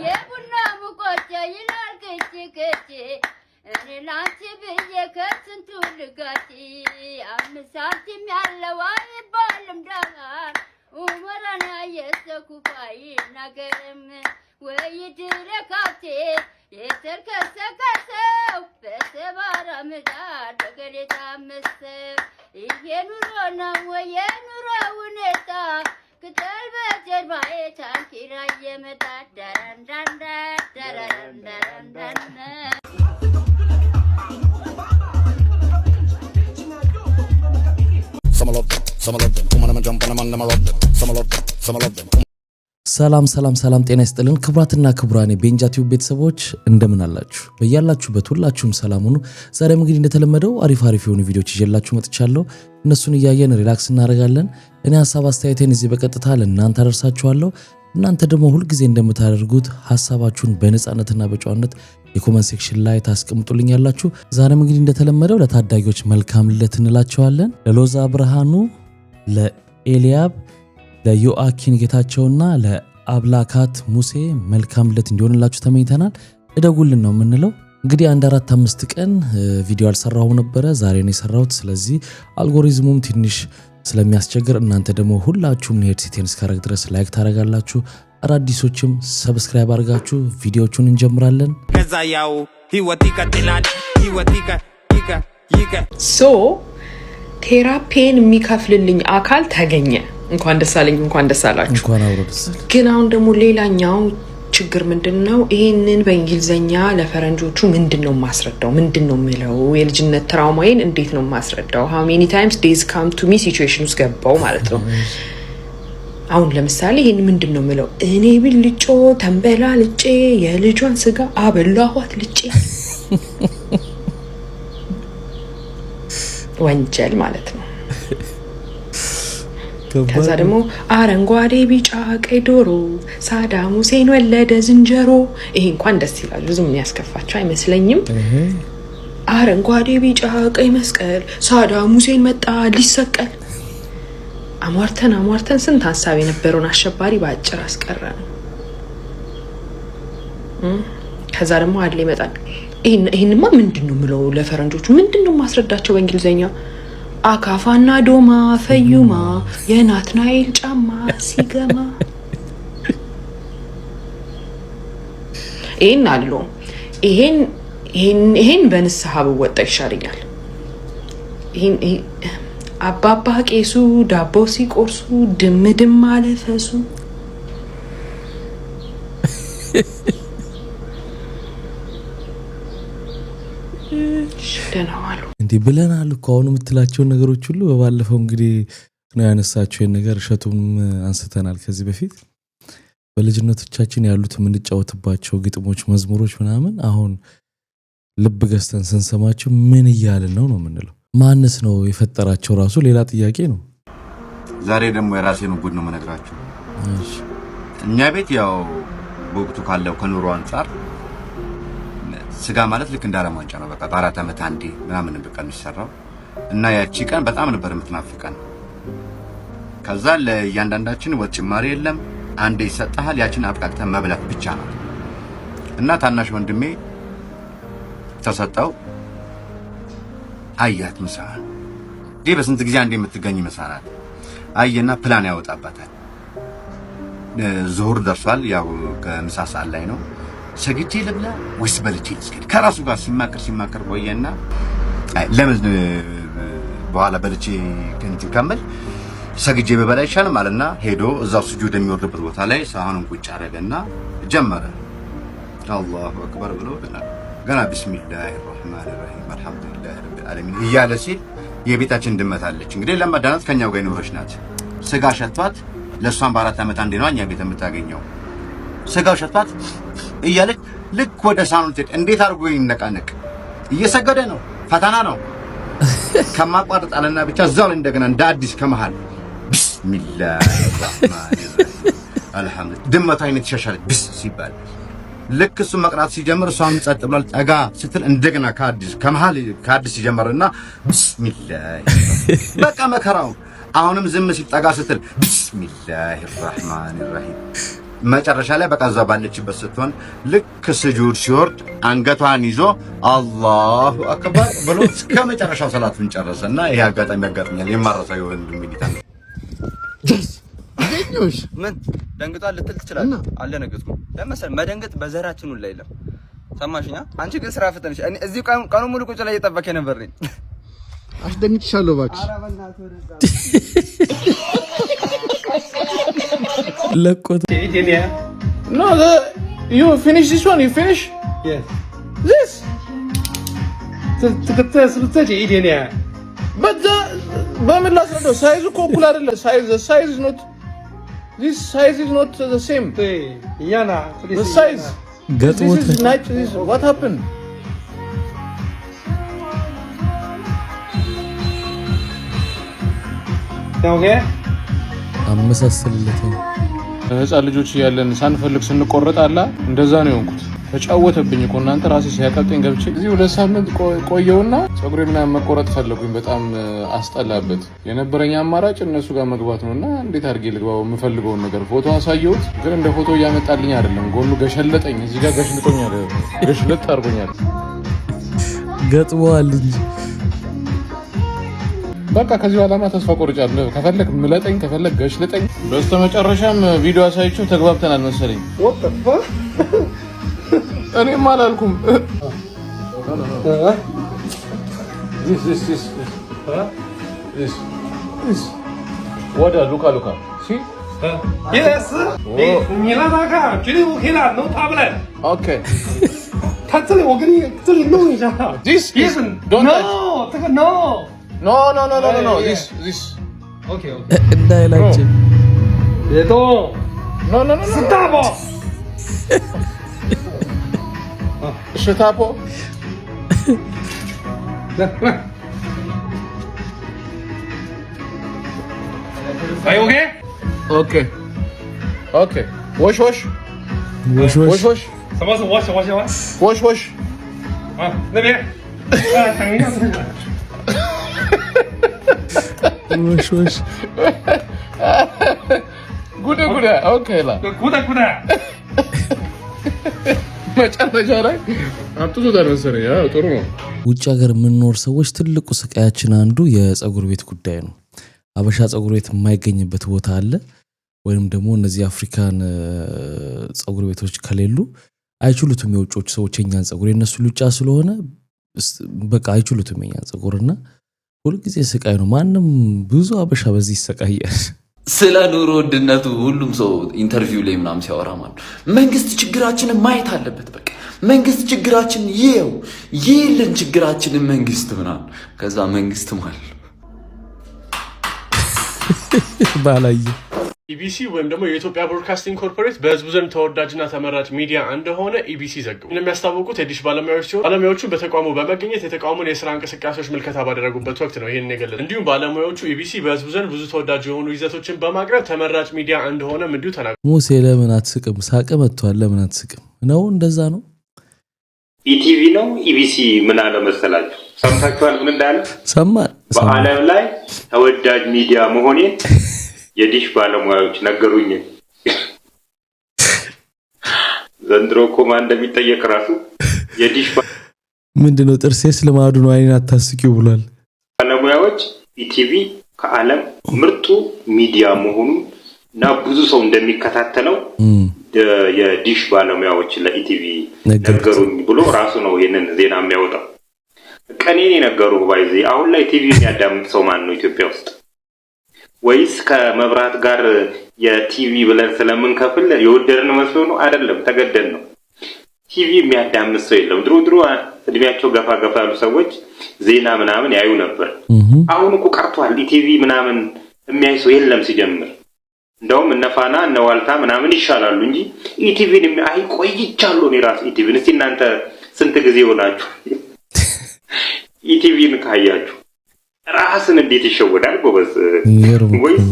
የቡና ሙቆቼ ይላል ክቺ እኔ ላንቺ ብዬ ከስንቱ ልጋቲ 5 ሳንቲም ያለው አይባልም ዳጋር ኡመራና የሰኩፋይ ነገርም ወይ ድረካቴ የተርከሰከሰው በሰባራ ምዳር በገሌታ መሰብ ይሄ ኑሮ ነው የኑሮ ሁኔታ ቅጠል በጀርባዬ ታንኪራ የመጣ ዳንዳንዳ ዳንዳንዳ Some of them, come on and jump on them and them rock them. Some of them. ሰላም ጤና ይስጥልን ክብራትና ክብራኔ ቤንጃ ቲዩብ ቤተሰቦች እንደምን አላችሁ በያላችሁበት ሁላችሁም ሰላም ሁኑ። ዛሬም እንግዲህ እንደተለመደው አሪፍ የሆኑ ቪዲዮዎች ይዤላችሁ መጥቻለሁ። እነሱን እያየን ሪላክስ እናደርጋለን። እኔ ሐሳብ አስተያየቴን እዚህ በቀጥታ ለእናንተ አደርሳችኋለሁ። እናንተ ደግሞ ሁሉ ጊዜ እንደምታደርጉት ሐሳባችሁን በነጻነትና በጨዋነት የኮሜንት ሴክሽን ላይ ታስቀምጡልኛላችሁ። ዛሬም እንግዲህ እንደተለመደው ለታዳጊዎች መልካም ልደት እንላቸዋለን። ለሎዛ ብርሃኑ፣ ለኤልያብ፣ ለዮአኪን ጌታቸውና ለአብላካት ሙሴ መልካም ልደት እንዲሆንላችሁ ተመኝተናል። እደጉልን ነው የምንለው። እንግዲህ 4-5 ቀን ቪዲዮ አልሰራሁም ነበረ፣ ዛሬ ነው የሰራሁት። ስለዚህ አልጎሪዝሙም ትንሽ ስለሚያስቸግር እናንተ ደግሞ ሁላችሁም ሄድሴቴን እስካረግ ድረስ ላይክ ታረጋላችሁ፣ አዳዲሶችም ሰብስክራይብ አድርጋችሁ ቪዲዮቹን እንጀምራለን። ከዛ ያው ህይወት ይቀጥላል። ሶ ቴራፒን የሚከፍልልኝ አካል ተገኘ። እንኳን ደስ አለኝ፣ እንኳን ደስ አላችሁ። እንኳን አብሮ ደስ አለ። ግን አሁን ደግሞ ሌላኛው ችግር ምንድነው? ይሄንን በእንግሊዘኛ ለፈረንጆቹ ምንድነው ማስረዳው? ምንድነው ምለው? የልጅነት ትራውማዬን እንዴት ነው ማስረዳው? how many times days come to me situation ውስጥ ገባው ማለት ነው። አሁን ለምሳሌ ይሄን ምንድነው ምለው? እኔ ብልጮ ተንበላልጬ የልጇን ስጋ አበላኋት ልጬ ወንጀል ማለት ነው። ከዛ ደግሞ አረንጓዴ ቢጫ ቀይ ዶሮ ሳዳም ሁሴን ወለደ ዝንጀሮ። ይሄ እንኳን ደስ ይላል፣ ብዙም የሚያስከፋቸው አይመስለኝም። አረንጓዴ ቢጫ ቀይ መስቀል ሳዳም ሁሴን መጣ ሊሰቀል። አሟርተን ስንት ሀሳብ የነበረውን አሸባሪ በአጭር አስቀረ ነው። ከዛ ደግሞ አለ ይመጣል። ይሄንማ ምንድነው ምለው ለፈረንጆቹ? ምንድነው ማስረዳቸው በእንግሊዘኛ? አካፋና ዶማ ፈዩማ የናትናኤል ጫማ ሲገማ። ይሄን አሉ ይሄን በንስሐ ብወጣ ይሻለኛል። ይሄን አባባ ቄሱ ዳቦ ሲቆርሱ ድምድም አለፈሱ። ደናዋሉ እንዴ ብለናል እኮ አሁን የምትላቸው ነገሮች ሁሉ በባለፈው እንግዲህ ነው ያነሳቸው ነገር ሸቱም አንስተናል። ከዚህ በፊት በልጅነቶቻችን ያሉት የምንጫወትባቸው ግጥሞች፣ መዝሙሮች ምናምን አሁን ልብ ገዝተን ስንሰማቸው ምን እያልን ነው የምንለው? ማንስ ነው የፈጠራቸው? ራሱ ሌላ ጥያቄ ነው። ዛሬ ደግሞ የራሴን ጉድ ነው መነግራችሁ። እኛ ቤት ያው በወቅቱ ካለው ከኑሮ አንፃር ስጋ ማለት ልክ እንዳለማንጫ ነው። በቃ በ4 ዓመት አንዴ ምናምን በቀን ይሰራው እና ያቺ ቀን በጣም ነበር የምትናፍቀን። ከዛ ለእያንዳንዳችን ወጥ ጭማሪ የለም፣ አንዴ ይሰጣል፣ ያቺን አብቃቅተን መብላት ብቻ ነው። እና ታናሽ ወንድሜ ተሰጠው አያት ምሳል ዲ በስንት ጊዜ አንዴ የምትገኝ መሳራት አየና ፕላን ያወጣባታል። ዙሁር ደርሷል፣ ያው ከምሳ ሰዓት ላይ ነው። ሰግጄ ልብላ ወይስ በልቼ ልስገድ? ከራሱ ጋር ሲማከር ቆየና ለምን በኋላ በልቼ ከመል ሰግጄ በበላ ይሻላል አለና ሄዶ እዛው ስጁድ የሚወርድበት ቦታ ላይ ሳህኑን ቁጭ አደረገና ጀመረ። አላሁ አክበር ብሎ ገና ቢስሚላሂ الرحمن الرحيم አልহামዱሊላሂ ረቢል ዓለሚን እያለ ሲል የቤታችን ድመት አለች እንግዲህ ለማዳናት ከኛው ጋር ይኖርሽ ናት። ስጋ ሸቷት ለሷን በ4 ዓመት አንዴ ነው እኛ ቤት የምታገኘው። ስጋው ሸቷት እያለች ልክ ወደ ሳሎን ትሄድ። እንዴት አድርጎ ይነቃነቅ? እየሰገደ ነው፣ ፈተና ነው። ከማቋረጥ አለና ብቻ እዛው ላይ እንደገና እንደ አዲስ ከመሃል ቢስሚላሂ الرحمن الرحيم አልহামዱሊላህ ድመት አይነት ሸሻለች ቢስ ሲባል ልክ እሱ መቅራት ሲጀምር እሷም ጸጥ ብሏል። ጠጋ ስትል እንደገና ከአዲስ ሲጀምርና ቢስሚላሂ በቃ መከራው አሁንም ዝም ሲል ጠጋ ስትል ቢስሚላሂ الرحمن الرحيم መጨረሻ ላይ በቃ እዛ ባለችበት ስትሆን ልክ ስጁድ ሲወርድ አንገቷን ይዞ አላሁ አክበር ብሎ እስከ መጨረሻው ሰላቱን ጨረሰና ይሄ አጋጣሚ ያጋጥመኛል የማረሳው የወንድም ሚሊታን ገኞሽ ምን ደንግጧል ልትል ትችላለህ አልደነገጥኩም ለምሳሌ መደንገጥ በዘራችን ሁሉ የለም ሰማሽኛ አንቺ ግን ስራ ፍጠንሽ እዚህ ቀኑ ሙሉ ቁጭ ላይ እየጠበቀ ነበር አስደንግጥሻለሁ እባክሽ ለቆት No, you finish this one, you finish? Yes. This? ትተህ一点点 But በምን ላስረዳው ሳይዙ እኮ እኩል አይደለም size is not this size is not the same 对一样的 the size ገጥሞት this is nice this what happened Okay አመሳሰልለት ህፃን ልጆች ያለን ሳንፈልግ ስንቆረጣላ እንደዛ ነው የሆንኩት ተጫወተብኝ እኮ እናንተ ራሴ ሲያቀብጠኝ ገብቼ እዚህ 2 ሳምንት ቆየውና ፀጉሬ ምናምን መቆረጥ ፈለጉኝ በጣም አስጠላበት የነበረኝ አማራጭ እነሱ ጋር መግባት ነውና እንዴት አድርጌ ልግባው የምፈልገውን ነገር ፎቶ አሳየሁት ግን እንደ ፎቶ ያመጣልኝ አይደለም ጎኑ ገሸለጠኝ እዚህ ጋር ገሽልጦኛል ገሽለጥ አድርጎኛል ገጥሟል እንጂ በቃ ከዚህ በኋላማ ተስፋ ቆርጫለሁ ከፈለክ ምለጠኝ ከፈለክ ገሽልጠኝ በስተመጨረሻም ቪዲዮ አሳይቼው ተግባብተናል መሰለኝ What the fuck እኔም አላልኩም this what look see Yes 你让他看绝对 OK 的 no problem okay 他这里我给你这里弄一下 this Yes don't No 这个 No no this OK እንዳይላችሁ 别动 no Stop Shutapo 来 Are you OK okay wash ወሽ什么是wash 啊那边等一下ወሽ ጉድ okay ላ ጉድ መጨረሻ ላይ አጥቶታል መሰለኝ ያው ጥሩ ነው ውጭ ሀገር የምንኖር ሰዎች ትልቁ ስቃያችን አንዱ የፀጉር ቤት ጉዳይ ነው አበሻ ፀጉር ቤት የማይገኝበት ቦታ አለ ወይንም ደግሞ እነዚህ አፍሪካን ፀጉር ቤቶች ከሌሉ አይችሉትም የውጮች ሰዎች የኛን ፀጉር የነሱ ሉጫ ስለሆነ በቃ አይችሉትም የኛን ፀጉርና ሁሉ ጊዜ ስቃይ ነው ማንንም ብዙ አበሻ በዚህ ይሰቃያል ስለ ኑሮ ውድነቱ ሁሉም ሰው ኢንተርቪው ላይ ምናምን ሲያወራ ማለት መንግስት ችግራችንን ማየት አለበት በቃ መንግስት ችግራችንን ይልን ችግራችንን መንግስት ምናምን ከዛ መንግስት ማለት ባላየ ኢቢሲ ወይም ደግሞ የኢትዮጵያ ብሮድካስቲንግ ኮርፖሬት በህዝቡ ዘንድ ተወዳጅና ተመራጭ ሚዲያ እንደሆነ ኢቢሲ ዘግቡ የሚያስታውቁት የዲሽ ባለሙያዎች ሲሆን ባለሙያዎቹ በተቋሙ በመገኘት የተቋሙን የስራ እንቅስቃሴዎች ምልከታ ባደረጉበት ወቅት ነው ይሄን የገለጹት እንዲሁም ባለሙያዎቹ ኢቢሲ በህዝቡ ዘንድ ብዙ ተወዳጅ የሆኑ ይዘቶችን በማቅረብ ተመራጭ ሚዲያ እንደሆነም እንዲሁ ተናግረዋል ሙሴ ለምን አትስቅም ሳቀ መጥቷል ለምን አትስቅም ነው እንደዛ ነው ኢቲቪ ነው ኢቢሲ ምን አለ መሰላችሁ ሰምታችኋል ምን እንዳለ ሰማን በአለም ላይ ተወዳጅ ሚዲያ መሆኔን የዲሽ ባለሙያዎች ነገሩኝ ዘንድሮ ኮማንድ እንደሚጠየቅ ራሱ የዲሽ ምንድነው ጥርሴስ ልማዱ ነው አይን አታስቂው ብሏል ባለሙያዎች ኢቲቪ ከዓለም ምርጡ ሚዲያ መሆኑን እና ብዙ ሰው እንደሚከታተለው የዲሽ ባለሙያዎች ለኢቲቪ ነገሩኝ ብሎ ራሱ ነው ይሄንን ዜና የሚያወጣው ቀኔን የነገሩ ባይዚ አሁን ላይ ቲቪ የሚያዳምጥ ሰው ማን ነው ኢትዮጵያ ውስጥ ወይስ ከመብራት ጋር የቲቪ ብለን ስለምንከፍል የወደድን መስሎ ነው አይደለም ተገደን ነው ቲቪ የሚያዳምጥ ሰው የለም ድሮ እድሜያቸው ገፋ ያሉ ሰዎች ዜና ምናምን ያዩ ነበር አሁን እኮ ቀርቷል ቲቪ ምናምን የሚያይ ሰው የለም ሲጀምር እንደውም እነፋና እነዋልታ ምናምን ይሻላሉ እንጂ ኢቲቪን የሚያይ ቆይቻለሁ ነው ራስ ኢቲቪን እስቲ እናንተ ስንት ጊዜ ሆናችሁ ኢቲቪን ካያችሁ ራስን እንዴት ይሸወዳል ጎበዝ ወይስ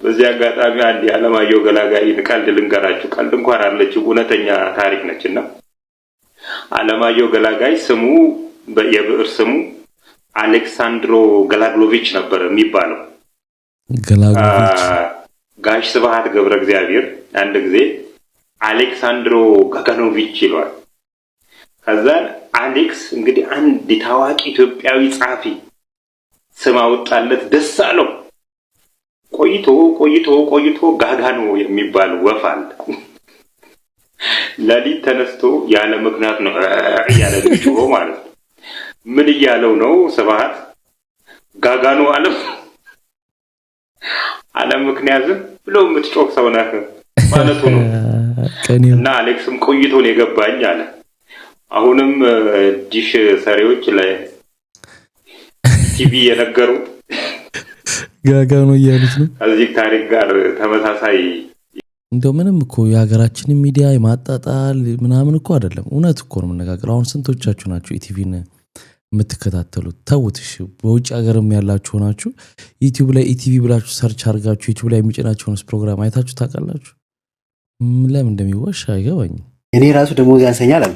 በዚህ አጋጣሚ አንድ ያለማየሁ ገላጋይን ቀልድ ልንገራችሁ ቀልድ እንኳን አለችው እውነተኛ ታሪክ ነችና አለማየሁ ገላጋይ ስሙ የብዕር ስሙ አሌክሳንድሮ ገላግሎቪች ነበር የሚባለው ጋሽ ስብሐት ገብረ እግዚአብሔር አንድ ጊዜ አሌክሳንድሮ ጋጋኖቪች ይሏል። ከዛ አሌክስ እንግዲህ አንድ ታዋቂ ኢትዮጵያዊ ጸሐፊ ስም አወጣለት፣ ደስ አለው። ቆይቶ ጋጋኖ የሚባል ወፍ አለ። ለሊት ተነስቶ ያለ ምክንያት ነው ያለ ልጅ ማለት ነው። ምን እያለው ነው ስብሐት? ጋጋኖ አለ ምክንያት ብሎ የምትጮክ ሰው ነህ ማለቱ ነው። እና አሌክስም ቆይቶ ነው የገባኝ አለ። አሁንም ዲሽ ሰሪዎች ላይ ቲቪ የነገሩት ጋጋኖ እያሉት ነው። ከዚህ ታሪክ ጋር ተመሳሳይ እንደው ምንም እኮ የሀገራችንን ሚዲያ የማጣጣል ምናምን እኮ አይደለም፣ እውነት እኮ ነው የምነጋገረው። አሁን ስንቶቻችሁ ናችሁ ኢቲቪን የምትከታተሉት? ተውት እሺ። በውጭ ሀገርም ያላችሁ ሆናችሁ ዩቲዩብ ላይ ኢቲቪ ብላችሁ ሰርች አድርጋችሁ ዩቲዩብ ላይ የሚጭናቸውን ፕሮግራም አይታችሁ ታውቃላችሁ? ለምን እንደሚዋሽ አይገባኝም። እኔ ራሱ ደሞዝ ያንሰኛል አሉ።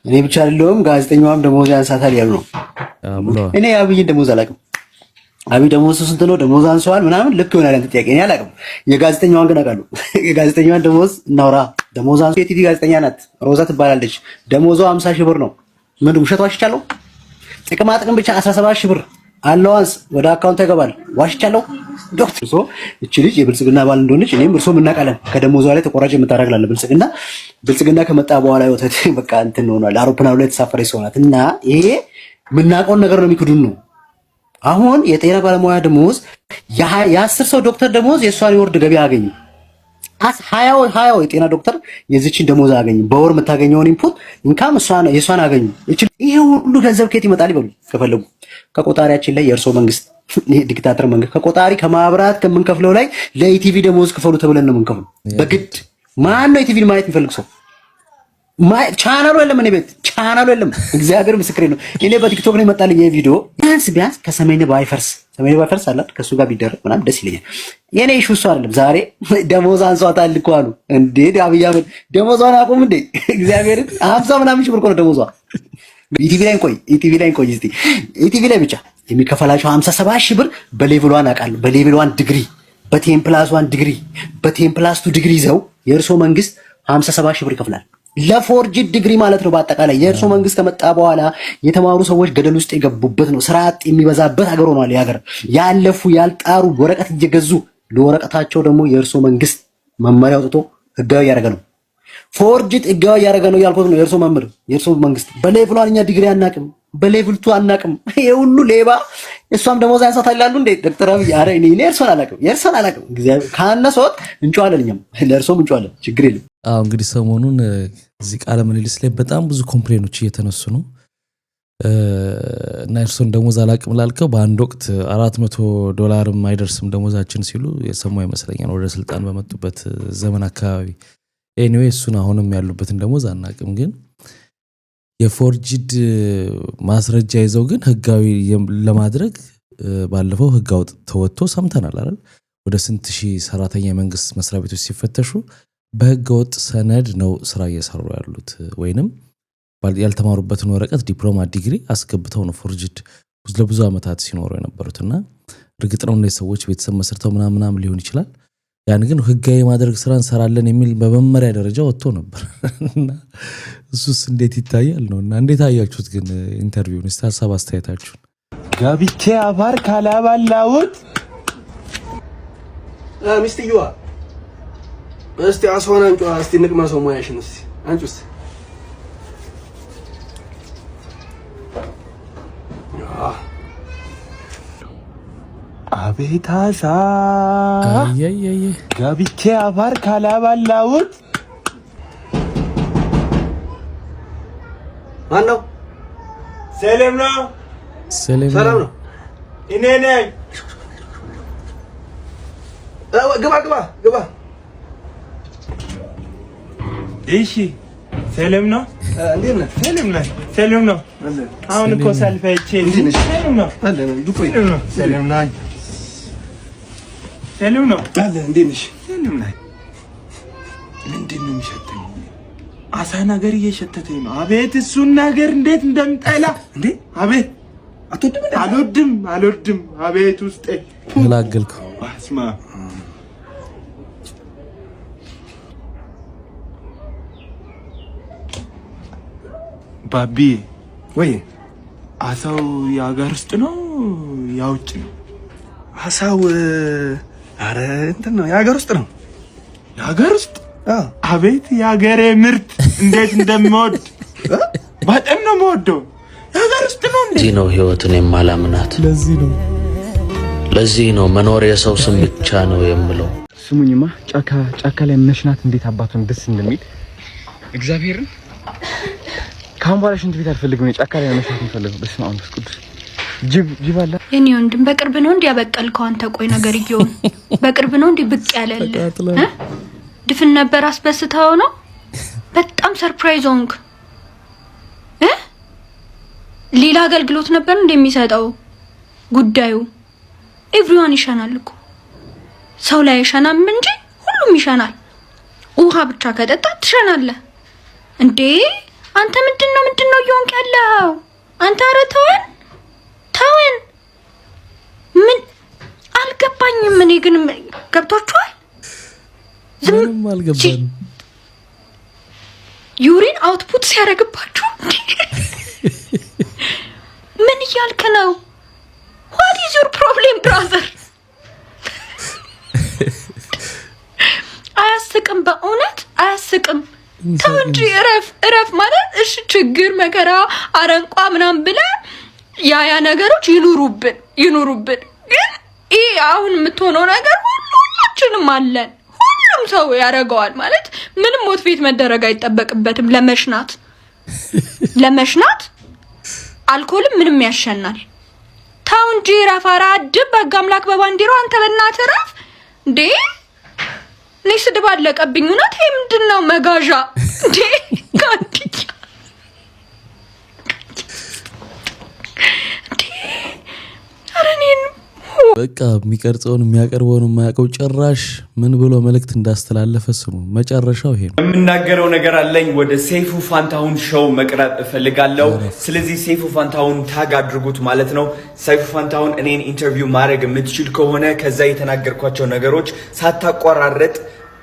እኔ ብቻ አይደለሁም ጋዜጠኛዋም ደሞዝ ያንሳታል ያሉ ነው። እኔ አብይን ደሞዝ አላውቅም። አብይ ደሞዝ ስንት ነው? ደሞዝ አንሷል ምናምን ልክ ይሆናል አንተ ጥያቄ። እኔ አላውቅም። የጋዜጠኛዋን ግን አውቃለሁ። የጋዜጠኛዋን ደሞዝ እናውራ። ደሞዝ አንሷ የቲቪ ጋዜጠኛ ናት፣ ሮዛ ትባላለች። ደሞዟ 50 ሺህ ብር ነው። ምን ውሸት ዋሽቻለሁ? ጥቅማ ጥቅም ብቻ 17 ሺህ ብር አለዋንስ ወደ አካውንት ይገባል። ዋሽቻለሁ? ዶክተር እቺ ልጅ የብልጽግና ባል እንደሆነች እኔም እርሶም እናውቃለን። ከደሞዟ ላይ ተቆራጭ የምታደርግላለ ብልጽግና ከመጣ በኋላ ወተት በቃ እንትን ሆኗል። አውሮፕላኑ ላይ ተሳፈረች ሰው ናት። እና ይሄ የምናውቀውን ነገር ነው የሚክዱን ነው። አሁን የጤና ባለሙያ ደሞዝ የ10 ሰው ዶክተር ደሞዝ የእሷን የወርድ ገቢ አገኙ። 20 የጤና ዶክተር የዚችን ደሞዝ አገኙ። በወር የምታገኘውን ኢንፑት ኢንካም የእሷን አገኙ። ይሄ ሁሉ ገንዘብ ከየት ይመጣል ይበሉ ከፈለጉ። ከቆጣሪያችን ላይ የእርሶ መንግስት ዲክታተር መንግስት ከቆጣሪ ከማብራት ከምንከፍለው ላይ ለኢቲቪ ደሞዝ ክፈሉ ተብለን ነው የምንከፍለው በግድ። ማን ነው ኢቲቪን ማየት የሚፈልግ ሰው? ቻናሉ የለም፣ እኔ ቤት ቻናሉ የለም። እግዚአብሔር ምስክሬ ነው። እኔ በቲክቶክ ነው የመጣልኝ ይሄ ቪዲዮ። ቢያንስ ከሰሜን ባይፈርስ አላት ከሱ ጋር ቢደረግ ምናምን ደስ ይለኛል። የኔ ኢሹ እሱ አይደለም። ዛሬ ደሞዝ አንሷታል እኮ አሉ እንዴ! አብይ አህመድ ደሞዟን አቁም እንዴ! እግዚአብሔር 50 ምናምን ሺህ ብር እኮ ነው ደሞዟ። ኢቲቪ ላይ እንቆይ እስቲ። ኢቲቪ ላይ ብቻ የሚከፈላቸው 57 ሺህ ብር በሌቭሏን አውቃለሁ። በሌቭሏን ዲግሪ፣ በ10+1 ዲግሪ፣ በ10+2 ዲግሪ ይዘው የእርሶ መንግስት 57 ሺህ ብር ይከፍላል። ለፎርጅድ ዲግሪ ማለት ነው። በአጠቃላይ የእርሶ መንግስት ከመጣ በኋላ የተማሩ ሰዎች ገደል ውስጥ የገቡበት ነው። ስራ አጥ የሚበዛበት ሀገር ሆኗል። የሀገር ያለፉ ያልጣሩ ወረቀት እየገዙ ለወረቀታቸው ደግሞ የእርሶ መንግስት መመሪያ አውጥቶ ህጋዊ ያደረገ ነው። ፎርጅድ ህጋዊ ያደረገ ነው ያልኩት ነው። የእርሶ መምህር የእርሶ መንግስት በሌቭሏን እኛ ዲግሪ አናቅም፣ በሌቭልቱ አናቅም። ይሄ ሁሉ ሌባ እሷም ደሞዝ ያንሳታል ይላሉ እንዴ ዶክተር አብይ? ኧረ እኔ የእርሶን አላቅም። እግዚአብሔር ካነሶት እንጨዋለን፣ እኛም ለእርሶም እንጨዋለን፣ ችግር የለም። እንግዲህ ሰሞኑን እዚህ ቃለ ምልልስ ላይ በጣም ብዙ ኮምፕሌኖች እየተነሱ ነው እና እርሶን ደሞዝ አላቅም ላልከው በአንድ ወቅት $400 አይደርስም ደሞዛችን ሲሉ የሰሙ ይመስለኛል ወደ ስልጣን በመጡበት ዘመን አካባቢ። ኤኒዌይ እሱን አሁንም ያሉበትን ደሞዝ አናቅም፣ ግን የፎርጅድ ማስረጃ ይዘው ግን ህጋዊ ለማድረግ ባለፈው ህግ ተወጥቶ ሰምተናል አይደል? ወደ ስንት ሺህ ሰራተኛ የመንግስት መስሪያ ቤቶች ሲፈተሹ በህገ ወጥ ሰነድ ነው ስራ እየሰሩ ያሉት፣ ወይንም ያልተማሩበትን ወረቀት ዲፕሎማ ዲግሪ አስገብተው ነው ፎርጅድ ለብዙ ዓመታት ሲኖሩ የነበሩትና እርግጥ ነው እነዚህ ሰዎች ቤተሰብ መስርተው ምናምን ሊሆን ይችላል። ያን ግን ህጋዊ ማድረግ ስራ እንሰራለን የሚል በመመሪያ ደረጃ ወጥቶ ነበር እና እሱስ እንዴት ይታያል ነው? እና እንዴት አያችሁት ግን ኢንተርቪውን? እስቲ ሀሳብ አስተያየታችሁን። ጋቢቼ አፋር ካላባላውት ሚስትየዋ እስቲ አስዋን አንጫ እስቲ ንቅመሰው ሙያሽን እስቲ አንጩስ አቤታሳ ጋቢቼ አፋር ካላባላውት ማን ነው? ሰላም ነው። ሰላም ነው። እኔ ነኝ። ግባ። እሺ ሰላም ነው። እንዴት ነህ? ሰላም ነው። አሁን እኮ ሰልፈቼ ሰላም ነው። ሰላም ነኝ። ሰላም ነው። እንዴት ነሽ? ሰላም ነኝ። ምንድን ነው የሚሸተኝ? አሳ ነገር እየሸተተኝ ነው። አቤት እሱን ነገር እንዴት እንደምጠላ እንዴ! አቤት አልወድም። አቤት ውስጥ ተላገልኩ። አስማ ባቢ ወይ አሳው የሀገር ውስጥ ነው ያውጭ ነው? አሳው አረ እንትን ነው የሀገር ውስጥ ነው። የሀገር ውስጥ? አቤት የሀገሬ ምርት እንዴት እንደምወድ በጣም ነው የምወደው። የሀገር ውስጥ ነው እንዴ? ለዚህ ነው ህይወትን የማላምናት። ለዚህ ነው መኖር የሰው ስም ብቻ ነው የምለው። ስሙኝማ ጫካ ላይ መሽናት እንዴት አባቱን ደስ እንደሚል እግዚአብሔርን ካሁን በኋላ ሽንት ቤት አልፈልግም። ጫካ ላይ መሽናት የምፈልገው በስመ አብ ወመንፈስ ቅዱስ። ጅብ አለ የኔ ወንድም በቅርብ ነው እንዴ ያበቀልከው አንተ? ቆይ ነገር ይሁን በቅርብ ነው እንዴ ብቅ ያለልህ? ድፍን ነበር አስበስተው ነው? በጣም ሰርፕራይዝ ሆንክ። ሌላ አገልግሎት ነበር እንደሚሰጠው ጉዳዩ። ኤቭሪዋን ይሸናል እኮ ሰው ላይ ይሸናም እንጂ ሁሉም ይሸናል። ውሃ ብቻ ከጠጣ ትሸናለህ እንዴ? አንተ ምንድነው እየሆንክ ያለው አንተ? ኧረ ተወን። ምን አልገባኝም። እኔ ግን ገብቷችኋል? ምንም አልገባኝም። ዩሪን አውትፑት ሲያደርግባችሁ ምን እያልክ ነው? what is your problem brother? አያስቅም፣ በእውነት አያስቅም። ተው እንጂ እረፍ ማለት እሺ። ችግር መከራ አረንቋ ምናምን ብለህ ያ ነገሮች ይኑሩብን። ግን ይሄ አሁን የምትሆነው ነገር ሁላችንም አለን። ሁሉም ሰው ያደርገዋል ማለት ምንም ሞቲቬት መደረግ አይጠበቅበትም። ለመሽናት አልኮልም ምንም ያሸናል። ተው እንጂ ረፋራ ድብ በጋ አምላክ በባንዲራው አንተ በእናትህ ረፍ እንዴ! እኔ ስድብ አለቀብኝ። እውነት ይሄ ምንድነው መጋዣ እንዴ? በቃ የሚቀርጸውን የሚያቀርበውን የማያውቀው ጭራሽ ምን ብሎ መልእክት እንዳስተላለፈ ስሙ። መጨረሻው ይሄ ነው። የምናገረው ነገር አለኝ። ወደ ሰይፉ ፋንታሁን ሾው መቅረብ እፈልጋለሁ። ስለዚህ ሰይፉ ፋንታሁን ታግ አድርጉት ማለት ነው። ሰይፉ ፋንታሁን እኔን ኢንተርቪው ማድረግ የምትችል ከሆነ ከዛ የተናገርኳቸው ነገሮች ሳታቋራረጥ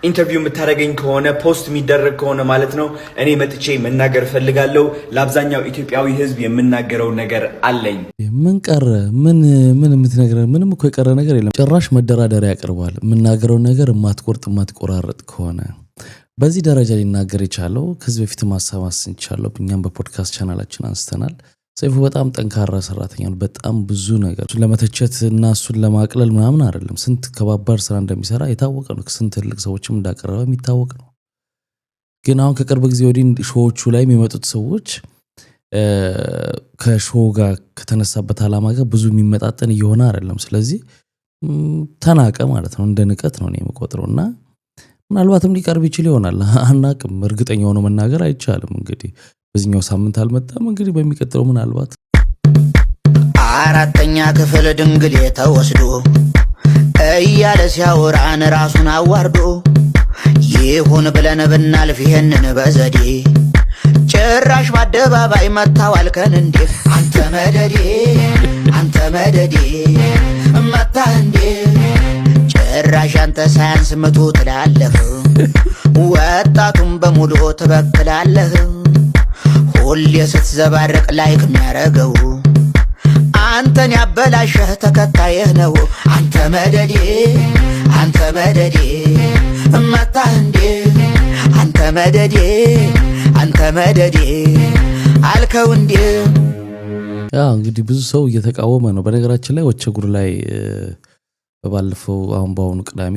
ኢንተርቪው የምታደርገኝ ከሆነ ፖስት የሚደረግ ከሆነ ማለት ነው እኔ መጥቼ መናገር ፈልጋለሁ። ለአብዛኛው ኢትዮጵያዊ ሕዝብ የምናገረው ነገር አለኝ። ምን ቀረ? ምን የምትነግረን? ምንም እኮ የቀረ ነገር የለም። ጭራሽ መደራደሪያ ያቀርባል። የምናገረው ነገር የማትቆራረጥ ከሆነ በዚህ ደረጃ ሊናገር የቻለው ከዚህ በፊት ማሳማስን ይቻለው እኛም በፖድካስት ቻናላችን አንስተናል። ሰይፉ በጣም ጠንካራ ሰራተኛ ነው። በጣም ብዙ ነገር ለመተቸት እና እሱን ለማቅለል ምናምን አይደለም። ስንት ከባባድ ስራ እንደሚሰራ የታወቀ ነው። ስንት ትልቅ ሰዎችም እንዳቀረበ የሚታወቅ ነው። ግን አሁን ከቅርብ ጊዜ ወዲህ ሾዎቹ ላይ የሚመጡት ሰዎች ከሾው ጋር ከተነሳበት ዓላማ ጋር ብዙ የሚመጣጠን እየሆነ አይደለም። ስለዚህ ተናቀ ማለት ነው። እንደ ንቀት ነው የምቆጥረውና ምናልባትም ሊቀርብ ይችል ይሆናል። አናቅም። እርግጠኛ ሆኖ መናገር አይቻልም። እንግዲህ በዚህኛው ሳምንት አልመጣም። እንግዲህ በሚቀጥለው ምናልባት 4ኛ ክፍል ድንግል የተወስዶ እያለ ሲያወራን ራሱን አዋርዶ ይሁን ብለን ብናልፍ ይሄንን በዘዴ ጭራሽ በአደባባይ መታዋልከን እንዴ! አንተ መደዴ መታህ እንዴ! ጭራሽ አንተ ሳያንስ ምቱ ትላለህ፣ ወጣቱን በሙሉ ትበክላለህ። ሁሌ ስትዘባረቅ ላይክ የሚያረገው አንተን ያበላሸህ ተከታየህ ነው። አንተ መደዴ መታህ እንዴ! አንተ መደዴ አልከው እንዴ! እንግዲህ ብዙ ሰው እየተቃወመ ነው። በነገራችን ላይ ወቸጉር ላይ በባለፈው በአሁኑ ቅዳሜ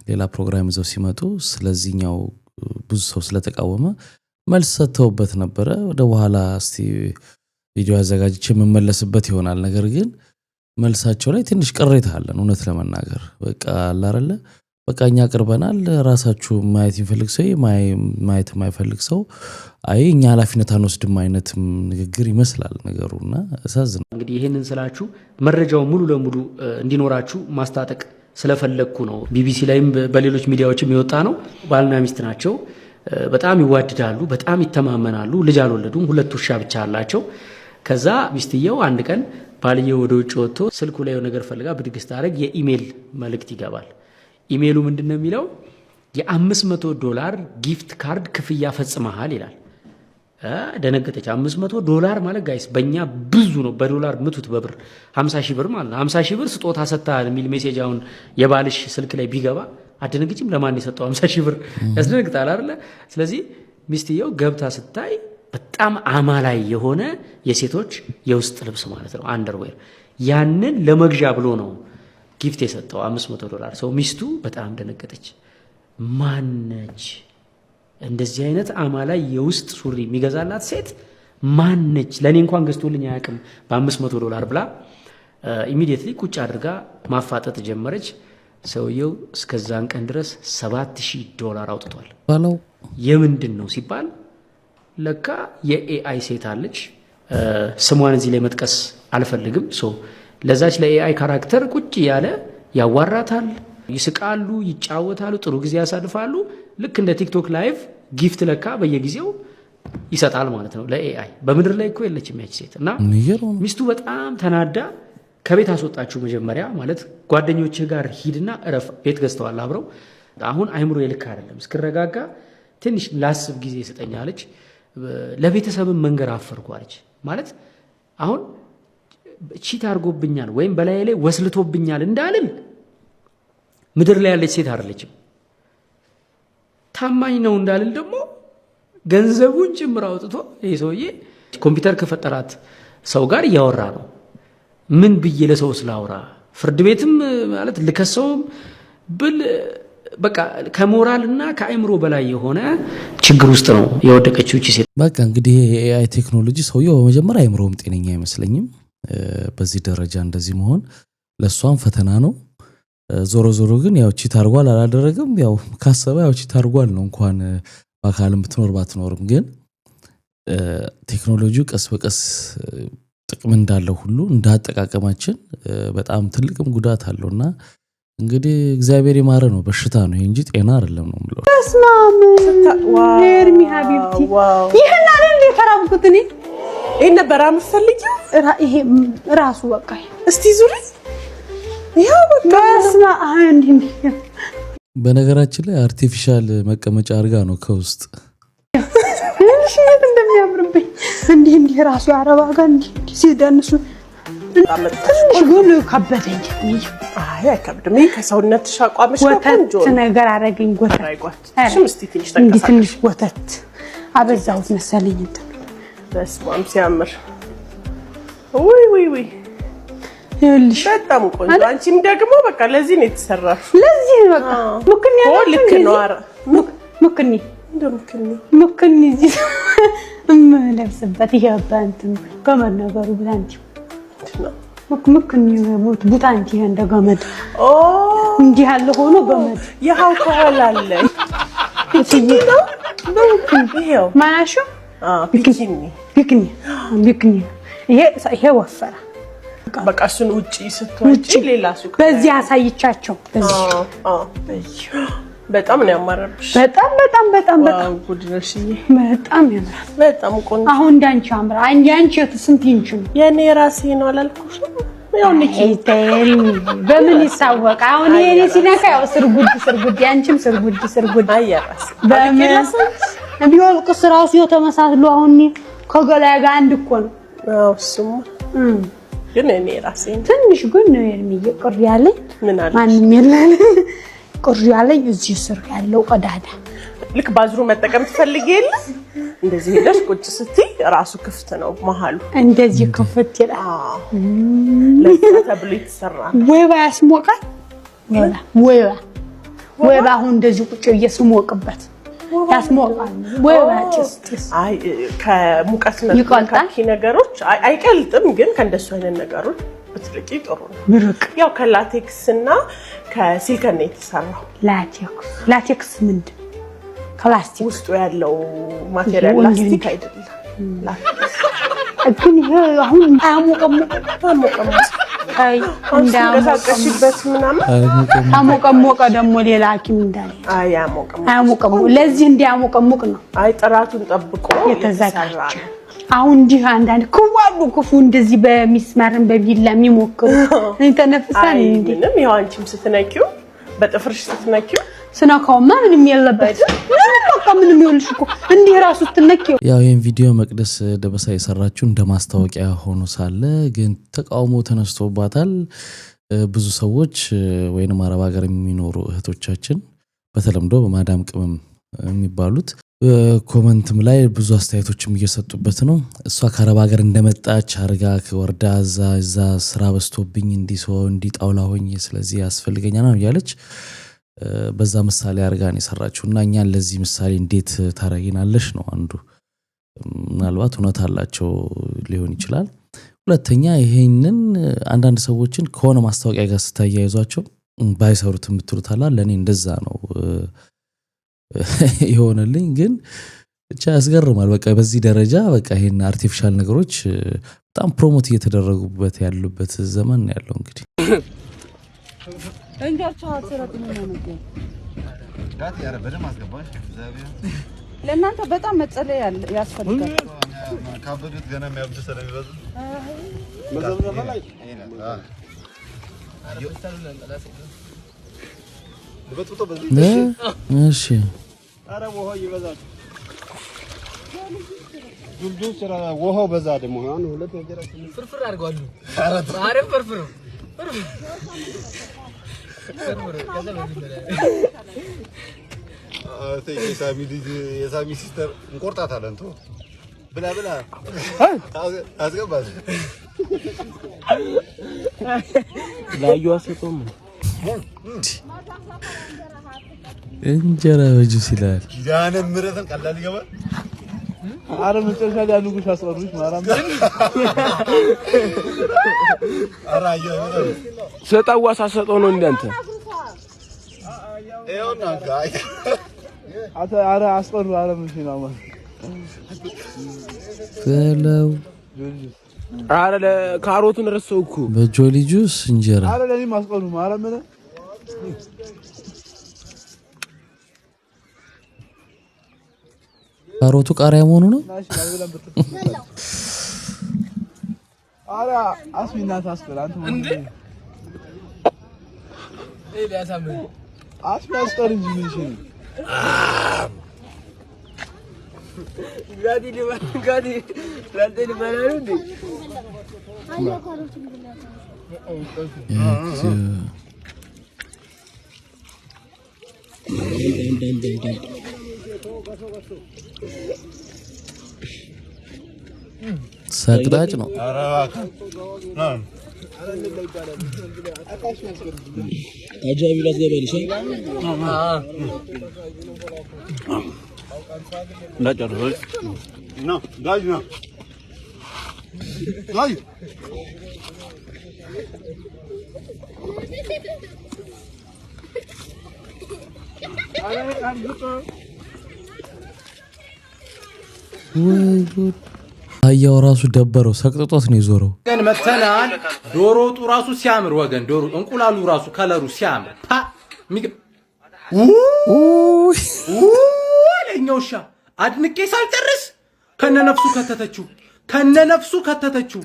ሌላ ፕሮግራም ይዘው ሲመጡ ስለዚህኛው ብዙ ሰው ስለተቃወመ መልስ ሰጥተውበት ነበረ። ወደ በኋላ እስቲ ቪዲዮ አዘጋጅቼ የምመለስበት ይሆናል። ነገር ግን መልሳቸው ላይ ትንሽ ቅሬታ አለን። እውነት ለመናገር በቃ አላረለ በቃ እኛ ቀርበናል፣ ራሳችሁ ማየት የሚፈልግ ሰው ማየት የማይፈልግ ሰው አይ እኛ ኃላፊነት አንወስድም አይነት ንግግር ይመስላል ነገሩና አሳዝነው። እንግዲህ ይሄንን ስላችሁ መረጃው ሙሉ ለሙሉ እንዲኖራችሁ ማስታጠቅ ስለፈለኩ ነው። ቢቢሲ ላይም በሌሎች ሚዲያዎችም የወጣ ነው። ባልና ሚስት ናቸው። በጣም ይዋደዳሉ፣ በጣም ይተማመናሉ። ልጅ አልወለዱም፣ 2 ውሻ ብቻ አላቸው። ከዛ ሚስትየው አንድ ቀን ባልየው ወደ ውጭ ወጥቶ ስልኩ ላይ ነገር ፈልጋ ብድግ ስታደርግ የኢሜል መልእክት ይገባል። ኢሜሉ ምንድነው የሚለው? $500 ጊፍት ካርድ ክፍያ ፈጽመሃል ይላል። ደነገጠች። $500 ማለት ጋይስ በእኛ ብዙ ነው። በዶላር ምቱት በብር 50,000 ብር ማለት ነው። 50,000 ብር ስጦታ ሰጥተሃል የሚል ሜሴጅ አሁን የባልሽ ስልክ ላይ ቢገባ አደነግጭም? ለማን የሰጠው 50,000 ብር ያስደነግጣል አይደለ? ስለዚህ ሚስትየው ገብታ ስታይ በጣም አማላይ የሆነ የሴቶች የውስጥ ልብስ ማለት ነው አንደርዌር፣ ያንን ለመግዣ ብሎ ነው ጊፍት የሰጠው $500። ሰው ሚስቱ በጣም ደነገጠች። ማነች እንደዚህ አይነት አማላይ የውስጥ ሱሪ የሚገዛላት ሴት ማነች? ለኔ እንኳን ገዝቶልኝ አያውቅም $500 ብላ ኢሚዲየትሊ ቁጭ አድርጋ ማፋጠጥ ጀመረች። ሰውየው እስከዛን ቀን ድረስ $7,000 አውጥቷል። ባለው የምንድን ነው ሲባል ለካ የኤአይ ሴት አለች። ስሟን እዚህ ላይ መጥቀስ አልፈልግም። ለዛች ለኤአይ ካራክተር ቁጭ ያለ ያዋራታል፣ ይስቃሉ፣ ይጫወታሉ፣ ጥሩ ጊዜ ያሳልፋሉ። ልክ እንደ ቲክቶክ ላይቭ ጊፍት ለካ በየጊዜው ይሰጣል ማለት ነው ለኤአይ። በምድር ላይ እኮ የለችም ያች ሴት እና ሚስቱ በጣም ተናዳ ከቤት አስወጣችሁ። መጀመሪያ ማለት ጓደኞችህ ጋር ሂድና እረፍ፣ ቤት ገዝተዋል አብረው። አሁን አይምሮ የልክ አይደለም፣ እስክረጋጋ ትንሽ ላስብ ጊዜ ይሰጠኛለች። ለቤተሰብም መንገር አፈርኳለች ማለት አሁን ቺት አድርጎብኛል ወይም በላይ ላይ ወስልቶብኛል እንዳልል ምድር ላይ ያለች ሴት አይደለችም። ታማኝ ነው እንዳልል ደግሞ ገንዘቡን ጭምር አውጥቶ ይሄ ሰውዬ ኮምፒውተር ከፈጠራት ሰው ጋር እያወራ ነው። ምን ብዬ ለሰው ስላወራ ፍርድ ቤትም ማለት ልከሰውም ብል በቃ ከሞራልና ከአይምሮ በላይ የሆነ ችግር ውስጥ ነው የወደቀችው እቺ ሴት። በቃ እንግዲህ የኤአይ ቴክኖሎጂ ሰውየው በመጀመሪያ አይምሮም ጤነኛ አይመስለኝም። በዚህ ደረጃ እንደዚህ መሆን ለሷም ፈተና ነው። ዞሮ ዞሮ ግን ያው ቺት አርጓል አላደረገም፣ ያው ካሰበ ያው ቺት አርጓል ነው። እንኳን በአካልም ብትኖር ባትኖርም ግን ቴክኖሎጂው ቀስ በቀስ ጥቅም እንዳለው ሁሉ እንዳጠቃቀማችን በጣም ትልቅም ጉዳት አለውና እንግዲህ እግዚአብሔር ይማረ ነው። በሽታ ነው እንጂ ጤና አይደለም ነው ብለው ተስማም ኤርሚ ሀቢብቲ ይሄን አይደል የተራብኩት እኔ ይሄን ነበር አምፈልጊው ይሄ ራሱ በቃ እስቲ ዙሪ ይሄው በቃ ተስማ አንድ በነገራችን ላይ አርቲፊሻል መቀመጫ አርጋ ነው ከውስጥ እሺ እንደሚያምርብኝ እንዴ ራሱ ያረባጋ እንዴ ሲደንሱ ሽጉን ከበደኝ። አይ አይከብድም። ከሰውነትሽ አቋምሽ ነው ቆንጆ ነገር አረገኝ። ትንሽ ወተት አበዛሁት መሰለኝ እንትን በስማም ሲያምር ወይ ይልሽ በጣም ቆንጆ። አንቺም ደግሞ በቃ ለዚህ ነው የተሰራሽ። ለዚህ በቃ ሙክኒ ልክ ነው። አረ ሙክኒ እዚህ ለብስበት ይያባንት ከመነገሩ ብላንቺ ሙክኒ ቡታንቺ እንደገመድ እንዲህ ያለ ሆኖ ገመድ ያው ከኋላ አለ እዚህ ነው ይሄው ማናሹ ቢክኒ ይሄ ወፈረ በቃ እሱን ውጪ ስትወጪ ሌላ ሱቅ በዚህ አሳይቻቸው በዚህ በጣም ነው ያማረብሽ። በጣም ጉድነሽዬ በጣም ያምራል። በጣም ቆንጆ አሁን እንዳንቺ አምራ አንቺ ስንት ኢንች ነው? የኔ ራሴ ነው አላልኩሽ? ያው ነኪ በምን ይሳወቅ? አሁን የኔ ሲነካ ያው ስርጉድ ያንቺም ስርጉድ አያራስ በምን ቢወልቅስ ራሱ የተመሳስሉ አሁን ከገላይ ጋር አንድ እኮ ነው። አዎ እሱም ግን እኔ ራሴ ትንሽ ግን የሚየ ቅር ያለኝ ማንንም የለም ቅር ያለኝ እዚህ ስር ያለው ቀዳዳ ልክ ባዝሩ መጠቀም ትፈልጊ የለ እንደዚህ ሄደሽ ቁጭ ስትይ ራሱ ክፍት ነው መሃሉ እንደዚህ ክፍት ይላል። ለዛ ተብሎ ይተሰራ ወይባ ያስሞቃል። ወይባ አሁን እንደዚህ ቁጭ እየስሞቅበት ያስሞቃል። ወይባ ጭስ አይ ከሙቀት ነካኪ ነገሮች አይቀልጥም፣ ግን ከእንደሱ አይነት ነገሮች በትልቂ ጥሩ ነው። ያው ከላቴክስ እና ከሲሊከን ነው የተሰራው። ላቴክስ ምንድን ከላስቲክ ውስጡ ያለው ማቴሪያል ላስቲክ አይደለም። ላቴክስ ግን ይሄ አሁን አሞቀም አይ እንዳሞቀሽበት ምናምን አሞቀሞቀ ደግሞ ሌላ ሐኪም እንዳለ አይ አሞቀም ለዚህ እንዲያሞቀሙቅ ነው። አይ ጥራቱን ጠብቆ የተዘጋጀ አሁን እንዲህ አንዳንድ ክፉ እንደዚህ በሚስማርን በቢላ የሚሞክሩ እንተነፍሳን እንዴ ምንም ያው አንቺም ስትነኪው በጥፍርሽ ስትነኪው ስናካውማ ምንም የለበት በቃ ምንም ይሆንሽ እኮ እንዲህ ራሱ ስትነኪው። ያው ይሄን ቪዲዮ መቅደስ ደበሳ የሰራችው እንደ ማስታወቂያ ሆኖ ሳለ ግን ተቃውሞ ተነስቶባታል። ብዙ ሰዎች ወይንም አረብ ሀገር የሚኖሩ እህቶቻችን በተለምዶ በማዳም ቅመም የሚባሉት ኮሜንትም ላይ ብዙ አስተያየቶችም እየሰጡበት ነው። እሷ ከአረብ ሀገር እንደመጣች አርጋ ወርዳ እዛ ስራ በዝቶብኝ እንዲጣውላ ሆኜ ስለዚህ ያስፈልገኛል ነው ያለች። በዛ ምሳሌ አርጋን የሰራችው እና እኛን ለዚህ ምሳሌ እንዴት ታረጊናለሽ ነው አንዱ። ምናልባት እውነት አላቸው ሊሆን ይችላል። ሁለተኛ ይሄንን አንዳንድ ሰዎችን ከሆነ ማስታወቂያ ጋር ስታያይዟቸው ባይሰሩት የምትሉት አላ ለኔ እንደዛ ነው ይሆነልኝ። ግን ብቻ ያስገርማል። በቃ በዚህ ደረጃ በቃ ይሄን አርቲፊሻል ነገሮች በጣም ፕሮሞት እየተደረጉበት ያሉበት ዘመን ያለው እንግዲህ እንጃቸው አሰራጥ ነው ማለት ጋት ያረ በደም አስገባሽ እግዚአብሔር ለእናንተ በጣም መጸለይ ያስፈልጋል። ካበዱት ገና የሚያብዱ ስለሚበዙ መዘምዘም ላይ ለበጥቶ በዚህ እሺ አረ ወሆ ይበዛል ዱልዱ ስራ ወሆ በዛ ደግሞ አሁን ሁለት ነገር ፍርፍር አድርጓሉ። አረ ፍርፍር የሳሚ ሲስተር እንቆርጣታለን። ቶ ብላ ብላ አስገባል ላዩ አሰጦም እንጀራ በጁስ ይላል። ኪዳነ ምሕረትን ቀላል ይገባል። አረ መጨረሻ ላይ ንጉስ አስወሩሽ ማራም አራየ ሰጣው አሳሰጠው ነው እንዴ አንተ ኤውና ጋይ አረ አስወሩ አረ ምን ነው ማለት ሰላም አረ ለካሮቱን ረሰው እኮ በጆሊ ጁስ እንጀራ አረ ለኔ ማስቆሉ ማራም ነው ካሮቱ ቃሪያ መሆኑ ነው። አረ አስሚና ታስፈራ አንተ እንዴ ዳሳም አስማስጠር እንጂ ምን ይሽን ጋዲ ላንተን ባላሉ እንዴ አዮ ካሮቱ ሰቅዳጭ ነው። አጃቢ ላስገባልሽ እንዳጨርሰሽ ነው ጋጅ ነው ጋጅ አያው ራሱ ደበረው ሰቅጥጦት ነው ይዞረው። ግን መተናል ዶሮ ወጡ ራሱ ሲያምር ወገን ዶሮ እንቁላሉ ራሱ ከለሩ ሲያምር ለኛውሻ አድንቄ ሳልጨርስ ከነነፍሱ ከተተችው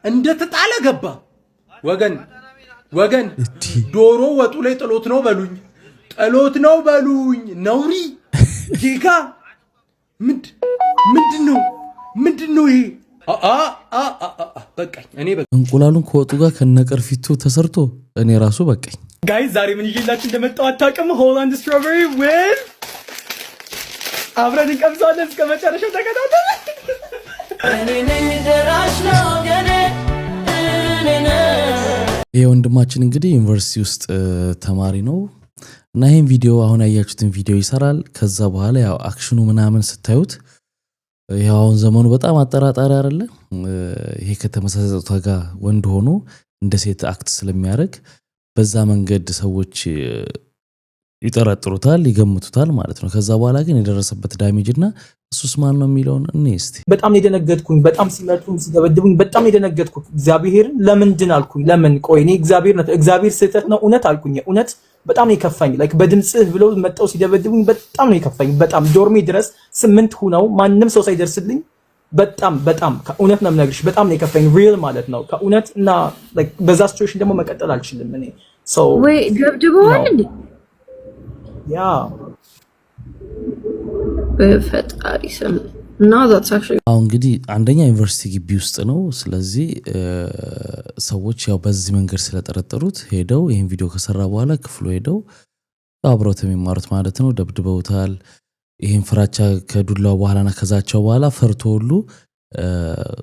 እንደተጣለ ገባ ወገን ዶሮ ወጡ ላይ ጥሎት ነው በሉኝ ነውሪ ጌጋ ምንድነው ይሄ? በቃኝ እኔ እንቁላሉን ከወጡ ጋር ከነቀርፊቱ ተሰርቶ እኔ ራሱ በቃኝ። ጋይስ ዛሬ ምን ይዤላችሁ እንደመጣሁ አታውቅም። ሆላንድ ስትሮበሪ ዊዝ አብረን እንቀምሳለን። እስከ መጨረሻው ተከታተሉ። እኔ ነኝ ደራሽ ነው ገኔ ይሄ ወንድማችን እንግዲህ ዩኒቨርሲቲ ውስጥ ተማሪ ነው እና ይሄን ቪዲዮ አሁን ያያችሁትን ቪዲዮ ይሰራል። ከዛ በኋላ ያው አክሽኑ ምናምን ስታዩት ያው አሁን ዘመኑ በጣም አጠራጣሪ አይደለ? ይሄ ከተመሳሳይቷ ጋር ወንድ ሆኖ እንደ ሴት አክት ስለሚያደርግ በዛ መንገድ ሰዎች ይጠረጥሩታል፣ ይገምቱታል ማለት ነው። ከዛ በኋላ ግን የደረሰበት ዳሜጅ እና እሱስ ማን ነው የሚለውን እኔስቲ በጣም የደነገጥኩኝ በጣም ሲመጡኝ ሲገበድቡኝ በጣም የደነገጥኩት እግዚአብሔርን ለምንድን አልኩኝ። ለምን ቆይ እኔ እግዚአብሔር ስህተት ነው እውነት አልኩኝ። እውነት በጣም ነው የከፋኝ። ላይክ በድምጽህ ብለው መጣው ሲደበድቡኝ በጣም ነው የከፋኝ። በጣም ዶርሜ ድረስ 8 ሁነው ማንንም ሰው ሳይደርስልኝ በጣም ከእውነት ነው የምነግርሽ በጣም ነው የከፋኝ። ሪል ማለት ነው ከእውነት እና ላይክ በዛ ሲቹዌሽን ደግሞ መቀጠል አልችልም እኔ ሰው ወይ ደብድበዋል እንዴ? ያ በፈጣሪ ስም እና አሁን እንግዲህ አንደኛ ዩኒቨርሲቲ ግቢ ውስጥ ነው። ስለዚህ ሰዎች ያው በዚህ መንገድ ስለጠረጠሩት ሄደው ይሄን ቪዲዮ ከሰራ በኋላ ክፍሉ ሄደው አብረውት የሚማሩት ማለት ነው ደብድበውታል። ይሄን ፍራቻ ከዱላው በኋላና ከዛቸው በኋላ ፈርቶ ሁሉ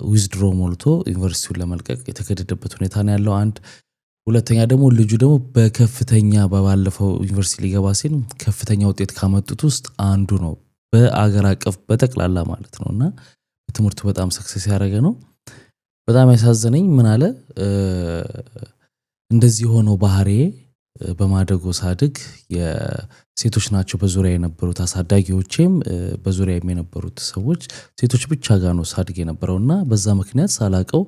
ዊዝድሮ ሞልቶ ዩኒቨርሲቲውን ለመልቀቅ የተገደደበት ሁኔታ ነው ያለው። አንድ ሁለተኛ ደግሞ ልጁ ደግሞ በከፍተኛ ባለፈው ዩኒቨርሲቲ ሊገባ ሲል ከፍተኛ ውጤት ካመጡት ውስጥ አንዱ ነው በአገር አቀፍ በተክላላ ማለት ነውና በትምህርቱ በጣም ሰክሰስ ያደረገ ነው። በጣም ያሳዘነኝ ምን አለ እንደዚህ ሆኖ ባህሪ በማደጎ ሳድግ የሴቶች ናቸው በዙሪያ የነበሩት አሳዳጊዎቼም በዙሪያ የነበሩት ሰዎች ሴቶች ብቻ ጋር ነው ሳድግ የነበረውና በዛ ምክንያት ሳላቀው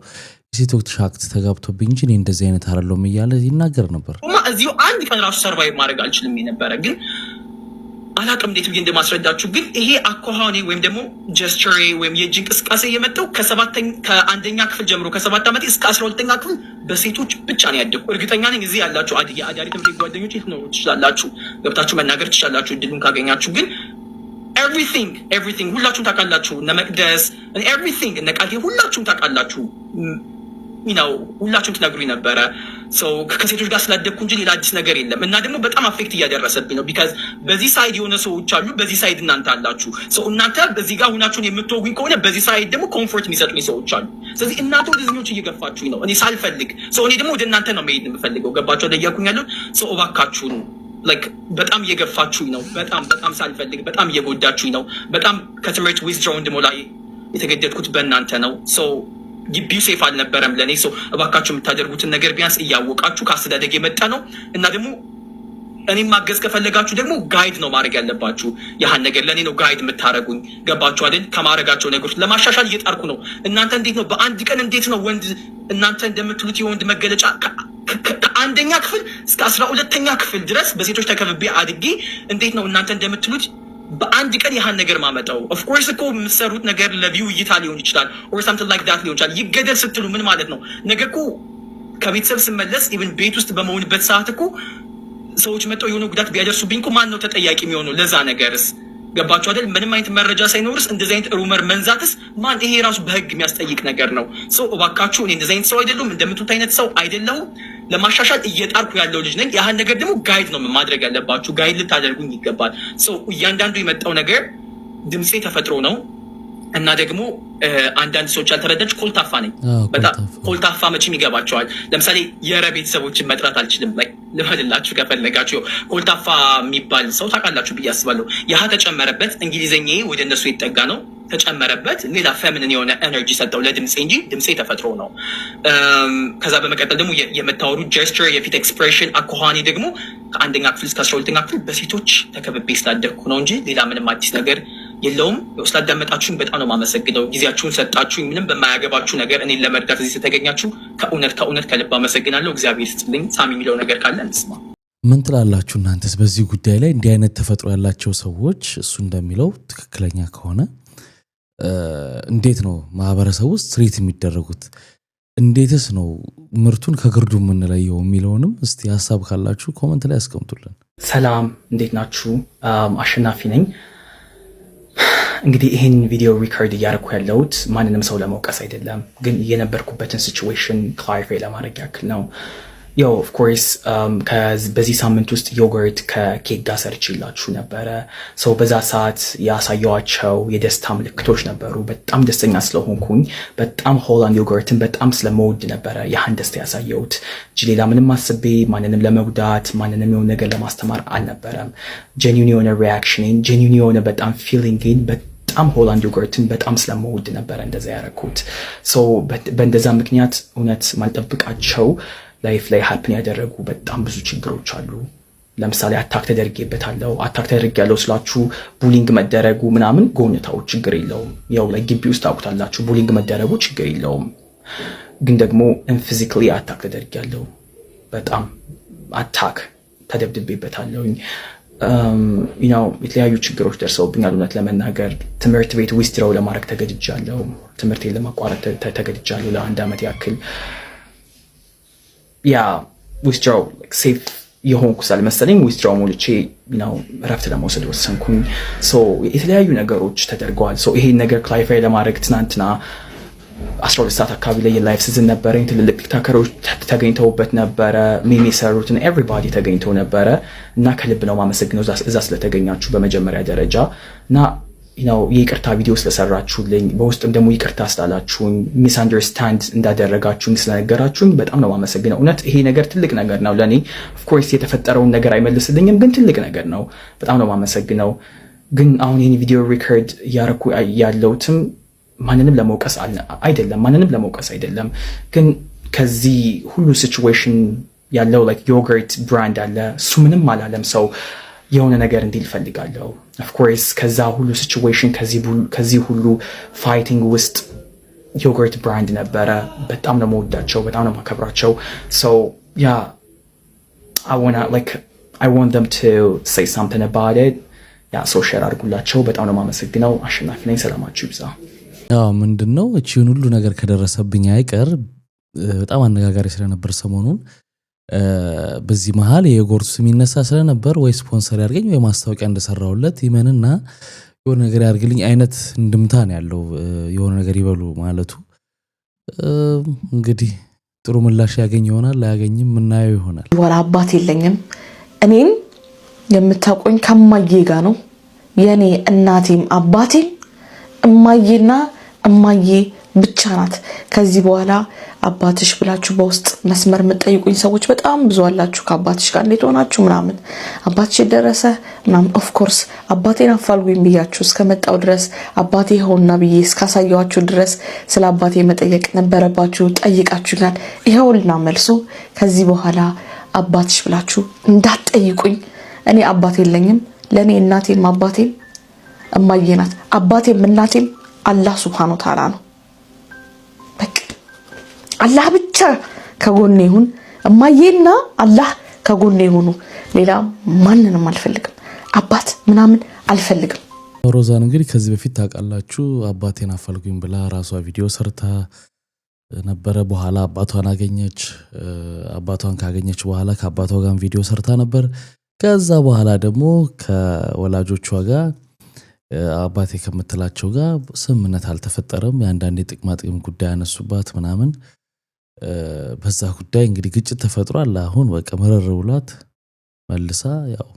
የሴቶች ሻክት ተጋብቶብኝ እንጂ እኔ እንደዚህ አይነት አይደለም እያለ ይናገር ነበር። እዚሁ አንድ ቀን ራሱ ሰርቫይቭ ማድረግ አልችልም ነበር ግን አላቅም እንዴት ብዬ እንደማስረዳችሁ ግን ይሄ አኳኋኔ ወይም ደግሞ ጀስቸሬ ወይም የእጅ እንቅስቃሴ የመጣው ከአንደኛ ክፍል ጀምሮ ከ7 ዓመቴ እስከ 12ኛ ክፍል በሴቶች ብቻ ነው ያደግኩ። እርግጠኛ ነኝ እዚህ ያላችሁ የአዳሪ ትምህርት ጓደኞች ልትኖሩ ትችላላችሁ፣ ገብታችሁ መናገር ትችላላችሁ እድሉን ካገኛችሁ። ግን ኤቭሪቲንግ ሁላችሁም ታውቃላችሁ፣ እነ መቅደስ ኤቭሪቲንግ እነ ቃል ሁላችሁም ታውቃላችሁ። ሁላችሁም ትነግሩኝ ነበረ ከሴቶች ጋር ስላደግኩ እንጂ ሌላ አዲስ ነገር የለም። እና ደግሞ በጣም አፌክት እያደረሰብኝ ነው። ቢካዝ በዚህ ሳይድ የሆነ ሰዎች አሉ፣ በዚህ ሳይድ እናንተ አላችሁ። እናንተ በዚህ ጋር ሁናችሁን የምትወጉኝ ከሆነ በዚህ ሳይድ ደግሞ ኮምፎርት የሚሰጡኝ ሰዎች አሉ። ስለዚህ እናንተ ወደዚኞች እየገፋችሁኝ ነው እኔ ሳልፈልግ። እኔ ደግሞ ወደ እናንተ ነው መሄድ የምፈልገው። ገባችሁ? ወደያኩኝ ያለው እባካችሁን በጣም እየገፋችሁኝ ነው። በጣም ሳልፈልግ በጣም እየጎዳችሁኝ ነው። በጣም ከትምህርት ዊዝድሮው እንድሞላ የተገደድኩት በእናንተ ነው። ግቢው ሴፍ አልነበረም ለእኔ። እባካችሁ የምታደርጉትን ነገር ቢያንስ እያወቃችሁ ከአስተዳደግ የመጣ ነው እና ደግሞ እኔም ማገዝ ከፈለጋችሁ ደግሞ ጋይድ ነው ማድረግ ያለባችሁ። ያህን ነገር ለእኔ ነው ጋይድ የምታደረጉኝ። ገባችሁ አይደል? ከማድረጋቸው ነገሮች ለማሻሻል እየጣርኩ ነው። እናንተ እንዴት ነው በአንድ ቀን እንዴት ነው ወንድ እናንተ እንደምትሉት የወንድ መገለጫ ከአንደኛ ክፍል እስከ 12ኛ ክፍል ድረስ በሴቶች ተከብቤ አድጌ እንዴት ነው እናንተ እንደምትሉት በአንድ ቀን ያህን ነገር ማመጣው? ኦፍኮርስ እኮ የምትሰሩት ነገር ለቪው እይታ ሊሆን ይችላል ኦር ሳምቲንግ ላይክ ዳት ሊሆን ይችላል። ይገደል ስትሉ ምን ማለት ነው? ነገር እኮ ከቤተሰብ ስመለስ ኢቭን ቤት ውስጥ በመሆንበት ሰዓት እኮ ሰዎች መጥተው የሆነ ጉዳት ቢያደርሱብኝ እኮ ማን ነው ተጠያቂ የሚሆነው ለዛ ነገርስ? ገባችሁ አይደል? ምንም አይነት መረጃ ሳይኖርስ እንደዚህ አይነት ሩመር መንዛትስ ማን? ይሄ ራሱ በህግ የሚያስጠይቅ ነገር ነው። እባካችሁ እኔ እንደዚህ አይነት ሰው አይደለሁም፣ እንደምትሉት አይነት ሰው አይደለሁም። ለማሻሻል እየጣርኩ ያለው ልጅ ነኝ። ያህን ነገር ደግሞ ጋይድ ነው ማድረግ ያለባችሁ። ጋይድ ልታደርጉኝ ይገባል። እያንዳንዱ የመጣው ነገር ድምፄ ተፈጥሮ ነው እና ደግሞ አንዳንድ ሰዎች ያልተረዳች ኮልታፋ ነኝ። በጣም ኮልታፋ መቼም ይገባቸዋል። ለምሳሌ የረ ቤተሰቦችን መጥራት አልችልም። ልበልላችሁ ከፈለጋችሁ ኮልታፋ የሚባል ሰው ታውቃላችሁ ብዬ አስባለሁ። ያህ ተጨመረበት፣ እንግሊዝኛ ወደ እነሱ የተጠጋ ነው ተጨመረበት፣ ሌላ ፌሚኒን የሆነ ኤነርጂ ሰጠው ለድምፄ እንጂ ድምፄ ተፈጥሮ ነው። ከዛ በመቀጠል ደግሞ የምታወሩት ጀስቸር፣ የፊት ኤክስፕሬሽን፣ አኳኋኔ ደግሞ ከአንደኛ ክፍል እስከ 12ኛ ክፍል በሴቶች ተከብቤ ስላደግኩ ነው እንጂ ሌላ ምንም አዲስ ነገር የለውም። ስላዳመጣችሁኝ በጣም ነው የማመሰግነው። ጊዜያችሁን ሰጣችሁኝ። ምንም በማያገባችሁ ነገር እኔን ለመርዳት እዚህ ስለተገኛችሁ ከእውነት ከልብ አመሰግናለሁ። እግዚአብሔር ይስጥልኝ። ሳሚ የሚለው ነገር ካለ እንስማ። ምን ትላላችሁ እናንተስ በዚህ ጉዳይ ላይ? እንዲህ አይነት ተፈጥሮ ያላቸው ሰዎች እሱ እንደሚለው ትክክለኛ ከሆነ እንዴት ነው ማህበረሰብ ውስጥ ትሪት የሚደረጉት? እንዴትስ ነው ምርቱን ከግርዱ የምንለየው የሚለውንም እስቲ ሀሳብ ካላችሁ ኮመንት ላይ አስቀምጡልን። ሰላም፣ እንዴት ናችሁ? አሸናፊ ነኝ። እንግዲህ ይህን ቪዲዮ ሪከርድ እያደረኩ ያለሁት ማንንም ሰው ለመውቀስ አይደለም፣ ግን የነበርኩበትን ሲቹዌሽን ክላሪፋይ ለማድረግ ያክል ነው። ያው ኦፍኮርስ በዚህ ሳምንት ውስጥ ዮገርት ከኬክ ጋር ሰርችላችሁ ነበረ። ሰው በዛ ሰዓት ያሳየዋቸው የደስታ ምልክቶች ነበሩ። በጣም ደስተኛ ስለሆንኩኝ በጣም ሆላንድ ዮገርትን በጣም ስለመውድ ነበረ ያህን ደስታ ያሳየሁት እንጂ ሌላ ምንም አስቤ ማንንም ለመጉዳት ማንንም የሆነ ነገር ለማስተማር አልነበረም። ጀኒውን የሆነ ሪያክሽንን ጀኒውን የሆነ በጣም ፊሊንግን በጣም ሆላንድ ዮገርትን በጣም ስለመውድ ነበረ እንደዛ ያደረኩት። በእንደዛ ምክንያት እውነት ማልጠብቃቸው ላይፍ ላይ ሀፕን ያደረጉ በጣም ብዙ ችግሮች አሉ። ለምሳሌ አታክ ተደርጌበታለሁ። አታክ ተደርጌያለሁ ስላችሁ ቡሊንግ መደረጉ ምናምን ጎንታው ችግር የለውም። ያው ላይ ግቢ ውስጥ ታውቁታላችሁ ቡሊንግ መደረጉ ችግር የለውም። ግን ደግሞ ፊዚካሊ አታክ ተደርጌያለሁ። በጣም አታክ ተደብድቤበታለሁ። የተለያዩ ችግሮች ደርሰውብኛል። እውነት ለመናገር ትምህርት ቤት ዊዝድሮው ለማድረግ ተገድጃለሁ። ትምህርቴን ለማቋረጥ ተገድጃለሁ ለ1 ዓመት ያክል። ያ ዊዝድሮው የሆንኩ ስላልመሰለኝ ዊዝድራው ሞልቼ ነው እረፍት ለመውሰድ ወሰንኩኝ። የተለያዩ ነገሮች ተደርገዋል። ይሄን ነገር ክላሪፋይ ለማድረግ ትናንትና 12 ሰዓት አካባቢ ላይ የላይፍ ሲዝን ነበረኝ። ትልልቅ ቲክቶከሮች ተገኝተውበት ነበረ። ሚሚ ሰሩትን ኤቭሪባዲ ተገኝተው ነበረ እና ከልብ ነው ማመሰግነው እዛ ስለተገኛችሁ በመጀመሪያ ደረጃ እና የይቅርታ ቪዲዮ ስለሰራችሁልኝ በውስጥም ደግሞ ይቅርታ ስላላችሁኝ ሚስ አንደርስታንድ እንዳደረጋችሁኝ ስለነገራችሁኝ በጣም ነው ማመሰግነው። እውነት ይሄ ነገር ትልቅ ነገር ነው ለኔ። ኦፍኮርስ የተፈጠረውን ነገር አይመልስልኝም፣ ግን ትልቅ ነገር ነው። በጣም ነው ማመሰግነው። ግን አሁን ይህን ቪዲዮ ሪከርድ እያረኩ ያለሁትም ማንንም ለመውቀስ አይደለም፣ ግን ከዚህ ሁሉ ሲቹዌሽን ያለው ላይክ ዮገርት ብራንድ አለ፣ እሱ ምንም አላለም። ሰው የሆነ ነገር እንዲል ፈልጋለሁ። ኦፍኮርስ ከዛ ሁሉ ሲቹዌሽን ከዚህ ሁሉ ፋይቲንግ ውስጥ ዮገርት ብራንድ ነበረ። በጣም ነው መወዳቸው፣ በጣም ነው ማከብራቸው። I want them to say something about it። ሰው ሼር አድርጉላቸው። በጣም ነው ማመሰግነው። አሸናፊ ነኝ። ሰላማችሁ ይብዛ። ምንድነው እቺን ሁሉ ነገር ከደረሰብኝ አይቀር በጣም አነጋጋሪ ስለነበር ሰሞኑን በዚህ መሃል የዮገርቱ ስም ይነሳ ስለነበር ወይ ስፖንሰር ያርገኝ ወይ ማስታወቂያ እንደሰራውለት ይመንና የሆነ ነገር ያርግልኝ አይነት እንድምታ ነው ያለው። የሆነ ነገር ይበሉ ማለቱ እንግዲህ ጥሩ ምላሽ ያገኝ ይሆናል፣ ላያገኝም ምናየው ይሆናል። ወላ አባት የለኝም። እኔም የምታቆኝ ከማዬ ጋር ነው። የኔ እናቴም አባቴም እማዬና እማዬ ብቻ ናት። ከዚህ በኋላ አባትሽ ብላችሁ በውስጥ መስመር የምትጠይቁኝ ሰዎች በጣም ብዙ አላችሁ። ከአባትሽ ጋር እንዴት ሆናችሁ ምናምን አባትሽ ደረሰ ምናምን። ኦፍ ኮርስ አባቴን አፋልጉኝ ብያችሁ እስከመጣው ድረስ አባቴ ሆና ብዬ እስካሳየዋችሁ ድረስ ስለ አባቴ መጠየቅ ነበረባችሁ። ጠይቃችሁኛል። ይሄውልና መልሱ። ከዚህ በኋላ አባትሽ ብላችሁ እንዳትጠይቁኝ። እኔ አባቴ የለኝም። ለኔ እናቴም አባቴም እማዬ ናት። አባቴም እናቴም አላህ ሱብሃነሁ ወተዓላ ነው። በቃ አላህ ብቻ ከጎኔ ይሁን። እማዬና አላህ ከጎኔ ይሁኑ። ሌላ ማንንም አልፈልግም። አባት ምናምን አልፈልግም። ሮዛን እንግዲህ ከዚህ በፊት ታውቃላችሁ አባቴን አፋልጉኝ ብላ ራሷ ቪዲዮ ሰርታ ነበረ። በኋላ አባቷን አገኘች። አባቷን ካገኘች በኋላ ከአባቷ ጋር ቪዲዮ ሰርታ ነበር። ከዛ በኋላ ደግሞ ከወላጆቿ ጋር አባቴ ከምትላቸው ጋር ስምምነት አልተፈጠረም። ያንዳንዴ ጥቅማ ጥቅም ጉዳይ አነሱባት ምናምን። በዛ ጉዳይ እንግዲህ ግጭት ተፈጥሯል። አሁን በቃ መረር ብሏት መልሳ ያው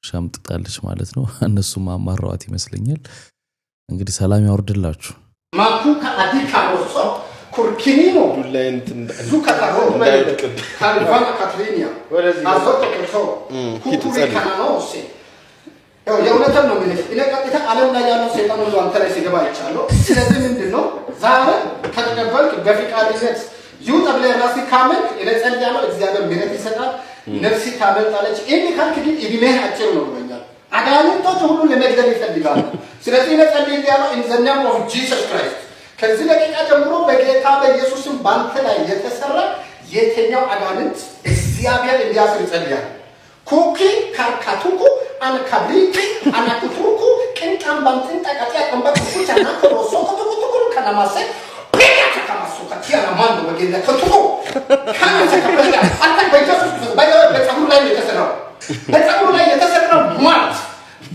ሻምጥጣለች ማለት ነው። እነሱም አማራዋት ይመስለኛል። እንግዲህ ሰላም ያወርድላችሁ። ማኩካ አዲካ ወሶ ኩርኪኒኖ ዱላይንት ዙካታሮ እንዳይቀድ ካልቫና ካትሪኒያ ወደዚህ አዞቶ ከሶ ኩኩሪካና ነው ኦሴ የእውነትም ነው ማለት እኔ ቀጥታ ዓለም ላይ ያለው ሰይጣን ሁሉ አንተ ላይ ሲገባ ይቻለው። ስለዚህ ምንድነው ዛሬ ከተቀበልክ በፍቃድነት ይሁን ተብለህ ራስህ ካመንክ ለጸልያ ነው እግዚአብሔር ምሕረት ይሰጣል። ነፍሲ ታመልጣለች። እኔ ካልክ ግን እድሜህ አጭር ነው ብለኛል። አጋንንቶች ሁሉ ለመግደል ይፈልጋሉ። ስለዚህ ለጸልይ ያለው in the name of Jesus Christ ከዚህ ደቂቃ ጀምሮ በጌታ በኢየሱስም ባንተ ላይ የተሰራ የተኛው አጋንንት እግዚአብሔር እንዲያስር ይጸልያል። ኩኪ ካርካቱኩ አንካብሪቲ አናኩቱኩ ቅንጣም ባንጥን ጠቃቂያ ቀንበቅ ኩቻና ከሮሶ ከቱኩቱኩ ከናማሰ ቢያታ ከማሱ ከቲያና ማን ነው በጌታ ከቱኩ ካናሰ ከበላ አንተ በኢየሱስ በጸጉር ላይ የተሰራው በጸጉር ላይ የተሰራው ማለት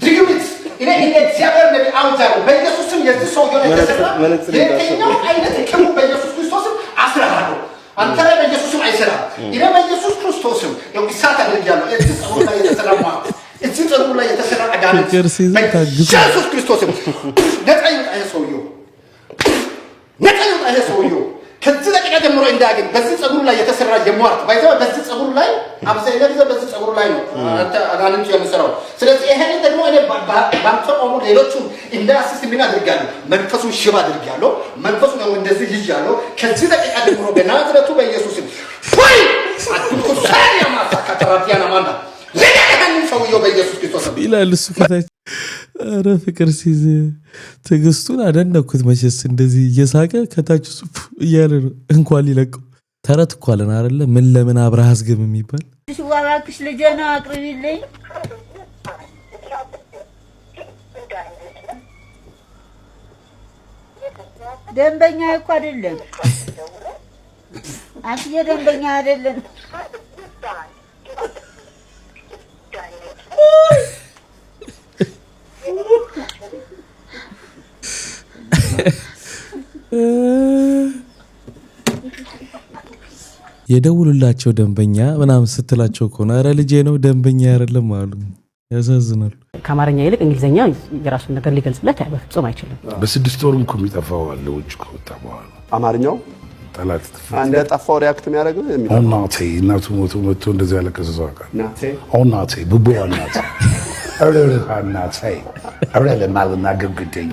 ድግምት እኔ እግዚአብሔር ነቢ አውጃለሁ በኢየሱስም የዚህ ሰው የሆነ የተሰራ የትኛው አይነት ክሙ በኢየሱስ ክርስቶስም አስራሃለሁ። አንተ ላይ በኢየሱስም አይሰራም። እኔ በኢየሱስ ክርስቶስም ነው ኢሳት አድርጋለሁ። እዚህ ጸጉር ላይ የተሰራ ማለት እዚህ ጸጉር ላይ የተሰራ አጋንንት በኢየሱስ ክርስቶስም ነፃ ይውጣ ይሄ ሰውዬው ከዚህ ደቂቃ ጀምሮ እንዳያገኝ በዚህ ጸጉር ላይ የተሰራ የሟርት ባይዘው በዚህ ጸጉር ላይ አብዛኛው ጊዜ በዚህ ጸጉር ላይ ነው አንተ አጋንንት የሚሰራው። ስለዚህ ይሄን ደግሞ እኔ ባንተ ቆሞ ሌሎቹ እንዳያስስ ምን አድርጋለሁ? መንፈሱን ሽባ አድርጋለሁ። መንፈሱን ነው እንደዚህ ይያለው። ከዚህ ደቂቃ ጀምሮ በናዝሬቱ በኢየሱስ ወይ አጥቁ ሳሪያ ማሳካ ተራፊያና ማንዳ ለያህን ሰውዬው በኢየሱስ ክርስቶስ ይላል እሱ ከታች። ኧረ ፍቅር ሲይዝ ትዕግስቱን አደነኩት። መቼስ እንደዚህ እየሳቀ ከታች ሱፍ እያለ ነው እንኳን ሊለቀው። ተረት እኮ አለን አይደለ? ምን ለምን አብረህ አስገም የሚባል እባክሽ ልጄን አቅርቢልኝ። ደንበኛ እኮ አይደለም አንቺ ደንበኛ አይደለም። የደውሉላቸው ደንበኛ ምናምን ስትላቸው እኮ ነው። ኧረ ልጄ ነው ደንበኛ አይደለም አሉ። ያሳዝናሉ። ከአማርኛ ይልቅ እንግሊዝኛ የራሱን ነገር ሊገልጽለት በፍጹም አይችልም። በ6 ወርም እኮ የሚጠፋው አለ ውጭ ከወጣ በኋላ አማርኛው ጠላት እንደ ጠፋው ሪያክት የሚያደርግ ነው። እናቴ እናቱ መቶ እንደዚህ ያለቀሰ ሰው አውቃለሁ። እናቴ ቡቡ እናቴ እናቴ አረ ለማልናገር ግደኝ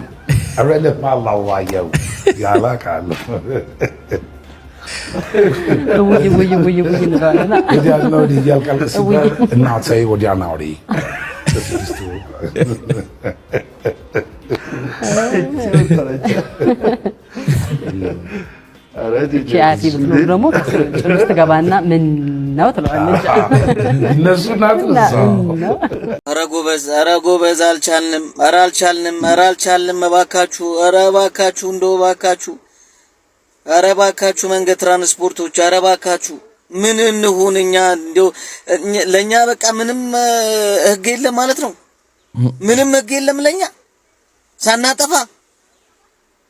አረ ለማላዋየው ያላቃል እናቴ ወዲያና ወዲህ ቺያቲ ብትኖር ደግሞ ጭምስ ትገባና ምን ነው ትለዋለች። እነሱ ናት ነው። ኧረ ጎበዝ አልቻልንም፣ ኧረ አልቻልንም። እባካችሁ፣ ኧረ እባካችሁ፣ እንደው እባካችሁ፣ ኧረ እባካችሁ መንገድ ትራንስፖርቶች፣ ኧረ እባካችሁ ምን እንሁን እኛ? እንደው ለኛ በቃ ምንም ህግ የለም ማለት ነው። ምንም ህግ የለም ለኛ ሳናጠፋ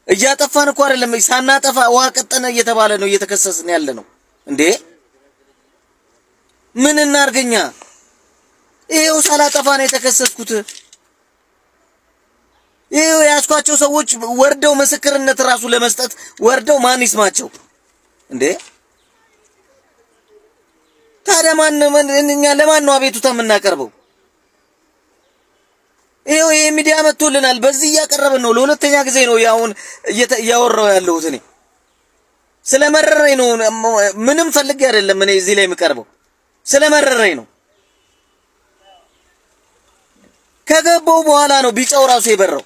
እያጠፋን እኮ አይደለም ሳናጠፋ ውሃ ቀጠነ እየተባለ ነው እየተከሰስን ያለ ነው እንዴ። ምን እናርገኛ? ይሄው ሳላጠፋ ነው የተከሰስኩት። ይሄው ያስኳቸው ሰዎች ወርደው ምስክርነት ራሱ ለመስጠት ወርደው ማን ይስማቸው እንዴ? ታዲያ እኛ ለማን ነው አቤቱታ የምናቀርበው? ይሄው ይሄ ሚዲያ መጥቶልናል። በዚህ እያቀረብን ነው። ለሁለተኛ ጊዜ ነው ያውን እያወራው ያለሁት። እኔ ስለመረረኝ ነው። ምንም ፈልጌ አይደለም እኔ እዚህ ላይ የምቀርበው ስለመረረኝ ነው። ከገባው በኋላ ነው ቢጫው ራሱ የበራው።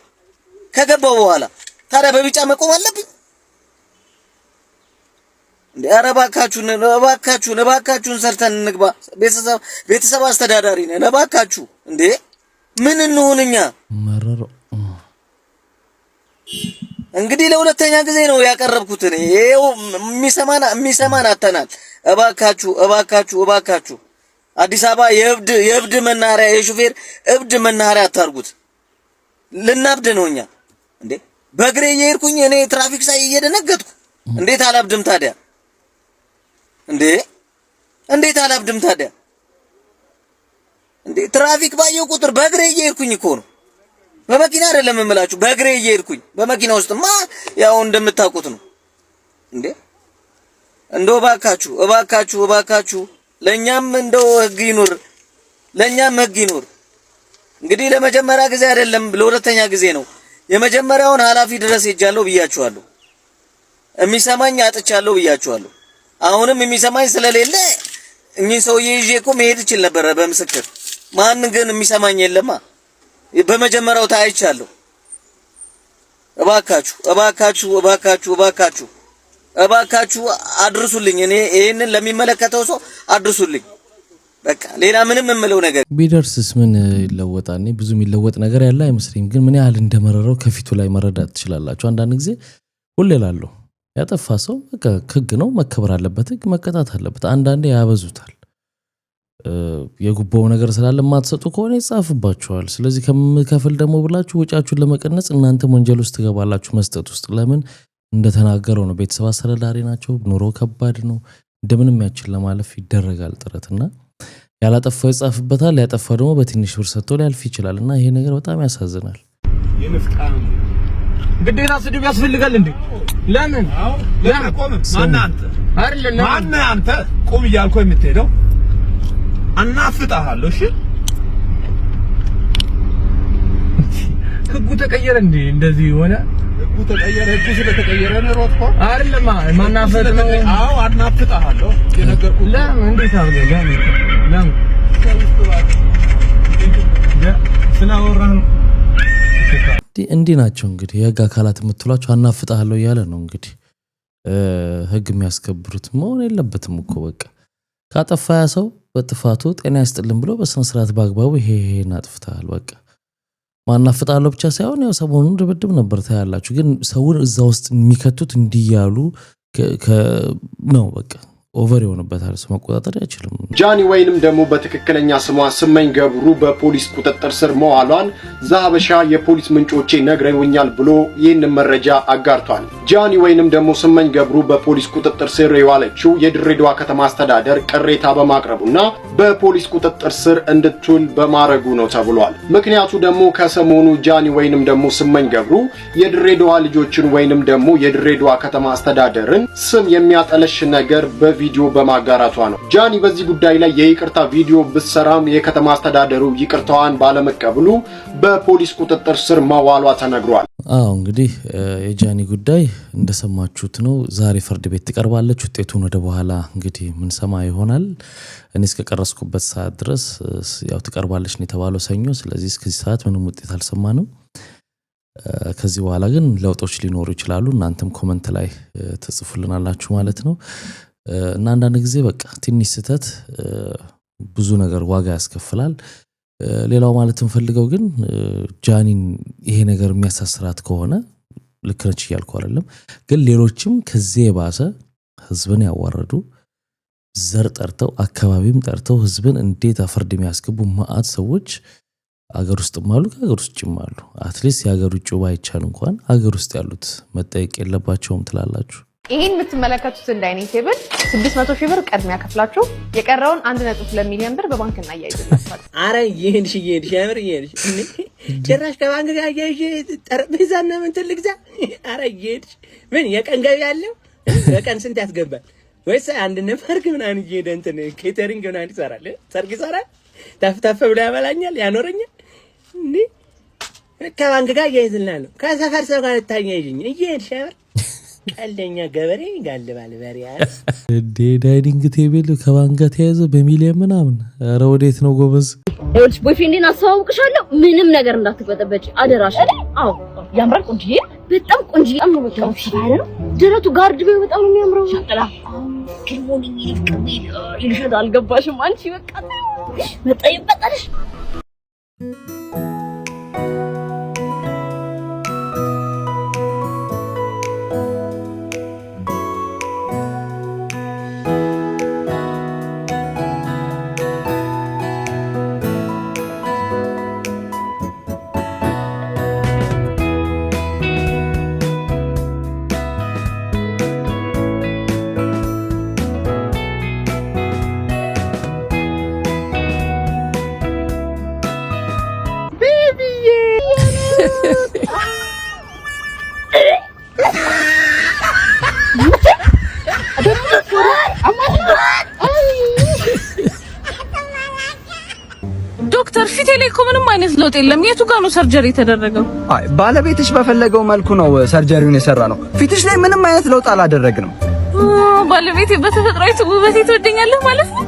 ከገባው በኋላ ታዲያ በቢጫ መቆም አለብኝ እንዴ? ኧረ እባካችሁን ሰርተን እንግባ። ቤተሰብ አስተዳዳሪ ነን። እባካችሁ እንዴ ምን እንሆንኛ? እንግዲህ ለሁለተኛ ጊዜ ነው ያቀረብኩት እኔ። ይሄው የሚሰማን አተናል። እባካችሁ አዲስ አበባ የእብድ መናኸሪያ፣ የሹፌር እብድ መናኸሪያ አታርጉት። ልናብድ ነው እኛ እንዴ? በእግሬ እየሄድኩኝ እኔ ትራፊክ ሳይ እየደነገጥኩ እንዴት አላብድም ታዲያ? እንዴት አላብድም ታዲያ? እንዴ ትራፊክ ባየው ቁጥር በእግሬ እየሄድኩኝ እኮ ነው። በመኪና አይደለም የምላችሁ፣ በእግሬ እየሄድኩኝ። በመኪና ውስጥማ ያው እንደምታውቁት ነው እንዴ። እንደው እባካችሁ ለኛም እንደው ህግ ይኑር፣ ለኛም ህግ ይኑር። እንግዲህ ለመጀመሪያ ጊዜ አይደለም ለሁለተኛ ጊዜ ነው። የመጀመሪያውን ኃላፊ ድረስ ሄጃለሁ ብያችኋለሁ። የሚሰማኝ አጥቻለሁ ብያችኋለሁ። አሁንም የሚሰማኝ ስለሌለ እኚህ ሰውዬ ይዤ እኮ መሄድ እችል ነበረ በምስክር። ማን ግን የሚሰማኝ የለማ። በመጀመሪያው ታይቻለሁ። እባካችሁ አድርሱልኝ። እኔ ይሄንን ለሚመለከተው ሰው አድርሱልኝ። በቃ ሌላ ምንም የምለው ነገር ቢደርስስ ምን ይለወጣል? እኔ ብዙ የሚለወጥ ነገር ያለ አይመስለኝም። ግን ምን ያህል እንደመረረው ከፊቱ ላይ መረዳት ትችላላችሁ። አንዳንድ ጊዜ ሁሌ እላለሁ ያጠፋ ሰው በቃ ህግ ነው መከበር አለበት፣ ህግ መቀጣት አለበት። አንዳንዴ ያበዙታል። የጉቦው ነገር ስላለ ማትሰጡ ከሆነ ይጻፍባችኋል። ስለዚህ ከምከፍል ደግሞ ብላችሁ ወጫችሁን ለመቀነስ እናንተም ወንጀል ውስጥ ትገባላችሁ መስጠት ውስጥ። ለምን እንደተናገረው ነው። ቤተሰብ አስተዳዳሪ ናቸው። ኑሮ ከባድ ነው። እንደምንም ያችን ለማለፍ ይደረጋል ጥረትና ያላጠፋው ይጻፍበታል። ያጠፋው ደግሞ በትንሽ ብር ሰጥቶ ሊያልፍ ይችላል እና ይሄ ነገር በጣም ያሳዝናል። ግዴታ ስድብ ያስፈልጋል እንዴ? ለምን ማን አንተ ቁም እያልኩ የምትሄደው? አናፍጣለሁ። እሺ ህጉ ተቀየረ እንዴ? እንደዚህ ሆነ? ህጉ ተቀየረ። ህጉ ስለተቀየረ ነው ሮጥኮ አይደለም። ማናፈጥ ነው? አዎ አናፍጣለሁ የነገርኩህ። ለምን እንዴት አድርገህ ለምን ስላወራህ እንዲህ ናቸው እንግዲህ የህግ አካላት የምትሏቸው። አናፍጣለሁ እያለ ነው እንግዲህ ህግ የሚያስከብሩት። መሆን የለበትም እኮ በቃ ካጠፋ ያ ሰው በጥፋቱ ጤና ይስጥልን ብሎ በስነ ስርዓት በአግባቡ ይሄን አጥፍተሃል በቃ ማናፍጣለሁ ብቻ ሳይሆን ያው ሰሞኑን ድብድብ ነበር ታያላችሁ። ግን ሰውን እዛ ውስጥ የሚከቱት እንዲያሉ ነው በቃ ኦቨር ይሆንበታል። ሰው መቆጣጠር አይችልም። ጃኒ ወይንም ደግሞ በትክክለኛ ስሟ ስመኝ ገብሩ በፖሊስ ቁጥጥር ስር መዋሏን ዘሀበሻ የፖሊስ ምንጮቼ ነግረውኛል ብሎ ይህንን መረጃ አጋርቷል። ጃኒ ወይንም ደግሞ ስመኝ ገብሩ በፖሊስ ቁጥጥር ስር የዋለችው የድሬዳዋ ከተማ አስተዳደር ቅሬታ በማቅረቡና በፖሊስ ቁጥጥር ስር እንድትውል በማድረጉ ነው ተብሏል። ምክንያቱ ደግሞ ከሰሞኑ ጃኒ ወይንም ደግሞ ስመኝ ገብሩ የድሬዳዋ ልጆችን ወይንም ደግሞ የድሬዳዋ ከተማ አስተዳደርን ስም የሚያጠለሽ ነገር በቪዲዮ በማጋራቷ ነው። ጃኒ በዚህ ጉዳይ ላይ የይቅርታ ቪዲዮ ብትሰራም የከተማ አስተዳደሩ ይቅርታዋን ባለመቀበሉ በፖሊስ ቁጥጥር ስር መዋሏ ተነግሯል። እንግዲህ የጃኒ ጉዳይ እንደሰማችሁት ነው። ዛሬ ፍርድ ቤት ትቀርባለች። ውጤቱን ወደ በኋላ እንግዲህ ምን ሰማ ይሆናል። እኔ እስከቀረስኩበት ሰዓት ድረስ ያው ትቀርባለች ነው የተባለው ሰኞ። ስለዚህ እስከዚህ ሰዓት ምንም ውጤት አልሰማንም። ከዚህ በኋላ ግን ለውጦች ሊኖሩ ይችላሉ። እናንተም ኮሜንት ላይ ተጽፉልናላችሁ ማለት ነው። እና አንዳንድ ጊዜ በቃ ትንሽ ስህተት ብዙ ነገር ዋጋ ያስከፍላል። ሌላው ማለት እንፈልገው ግን ጃኒን ይሄ ነገር የሚያሳስራት ከሆነ ልክ ነች እያልኩ አይደለም። ግን ሌሎችም ከዚህ የባሰ ህዝብን ያዋረዱ ዘር ጠርተው አካባቢም ጠርተው ህዝብን እንዴት አፈርድ የሚያስገቡ ማአት ሰዎች አገር ውስጥም አሉ፣ ከአገር ውጭም አሉ። አትሊስት የአገር ውጭ ባይቻል እንኳን አገር ውስጥ ያሉት መጠየቅ የለባቸውም ትላላችሁ? ይሄን የምትመለከቱትን ዳይኒንግ ቴብል 600 ሺህ ብር ቀድሚያ ከፍላችሁ የቀረውን 1.2 ሚሊዮን ብር በባንክ እናያይዝላችኋል። አረ ይሄን ያምር ይሄን ጭራሽ ከባንክ ጋር ያያይሽ ጠረጴዛና ምን ትልግዛ? አረ ይሄን ምን የቀን ገቢ ያለው በቀን ስንት ያስገባል? ወይስ አንድ ነፈርክ ምናምን ይሄድ እንትን ኬተሪንግ ምናምን ይሰራል፣ ሰርግ ይሰራል፣ ታፍታፈ ብላ ያበላኛል፣ ያኖረኛል እንዴ? ከባንክ ጋር ያያይዝልናል። ከሰፈር ሰው ጋር ታያይዝኝ ይሄን ሻምር ቀልደኛ ገበሬ ጋልባል በሪያስ እንዴ ዳይኒንግ ቴብል ከባንክ ጋር ተያዘ በሚሊዮን ምናምን። ኧረ ወዴት ነው ጎበዝ? እልሽ ቦይፍሬንድን አስተዋውቅሻለሁ። ምንም ነገር እንዳትበጠበጪ አደራሽ። አዎ ያምራል። ቆንጆዬ፣ በጣም ቆንጆዬ። አምሮ በጣም ሲባረ ነው። ደረቱ ጋርድ ቢው በጣም ነው የሚያምረው። ሻጥላ ግሞኒ ይልቀበል ይልሻል። አልገባሽም አንቺ? በቃ መጣይ በጣልሽ። ዶክተር ፊቴ ላይ እኮ ምንም አይነት ለውጥ የለም። የቱ ጋር ነው ሰርጀሪ የተደረገው? አይ ባለቤትሽ በፈለገው መልኩ ነው ሰርጀሪውን የሰራ ነው። ፊትሽ ላይ ምንም አይነት ለውጥ አላደረግንም። ባለቤቴ በተፈጥሯዊ ውበቴ ትወደኛለህ ማለት ነው?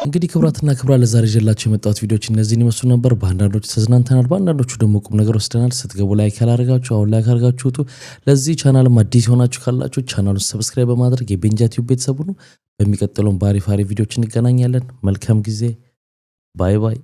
እንግዲህ ክብራትና ክብራ ለዛሬ ይዤላችሁ የመጣሁት ቪዲዮዎች እነዚህን ይመስሉ ነበር። በአንዳንዶቹ ተዝናንተናል፣ በአንዳንዶቹ ደግሞ ቁም ነገር ወስደናል። ስትገቡ ላይክ ያላረጋችሁ አሁን ላይክ አድርጋችሁ ውጡ። ለዚህ ቻናልም አዲስ ሆናችሁ ካላችሁ ቻናሉን ሰብስክራይብ በማድረግ የቤንጃ ቲዩብ ቤተሰቡ ነው። በሚቀጥለውም በአሪፍ ቪዲዮዎች እንገናኛለን። መልካም ጊዜ። ባይ ባይ።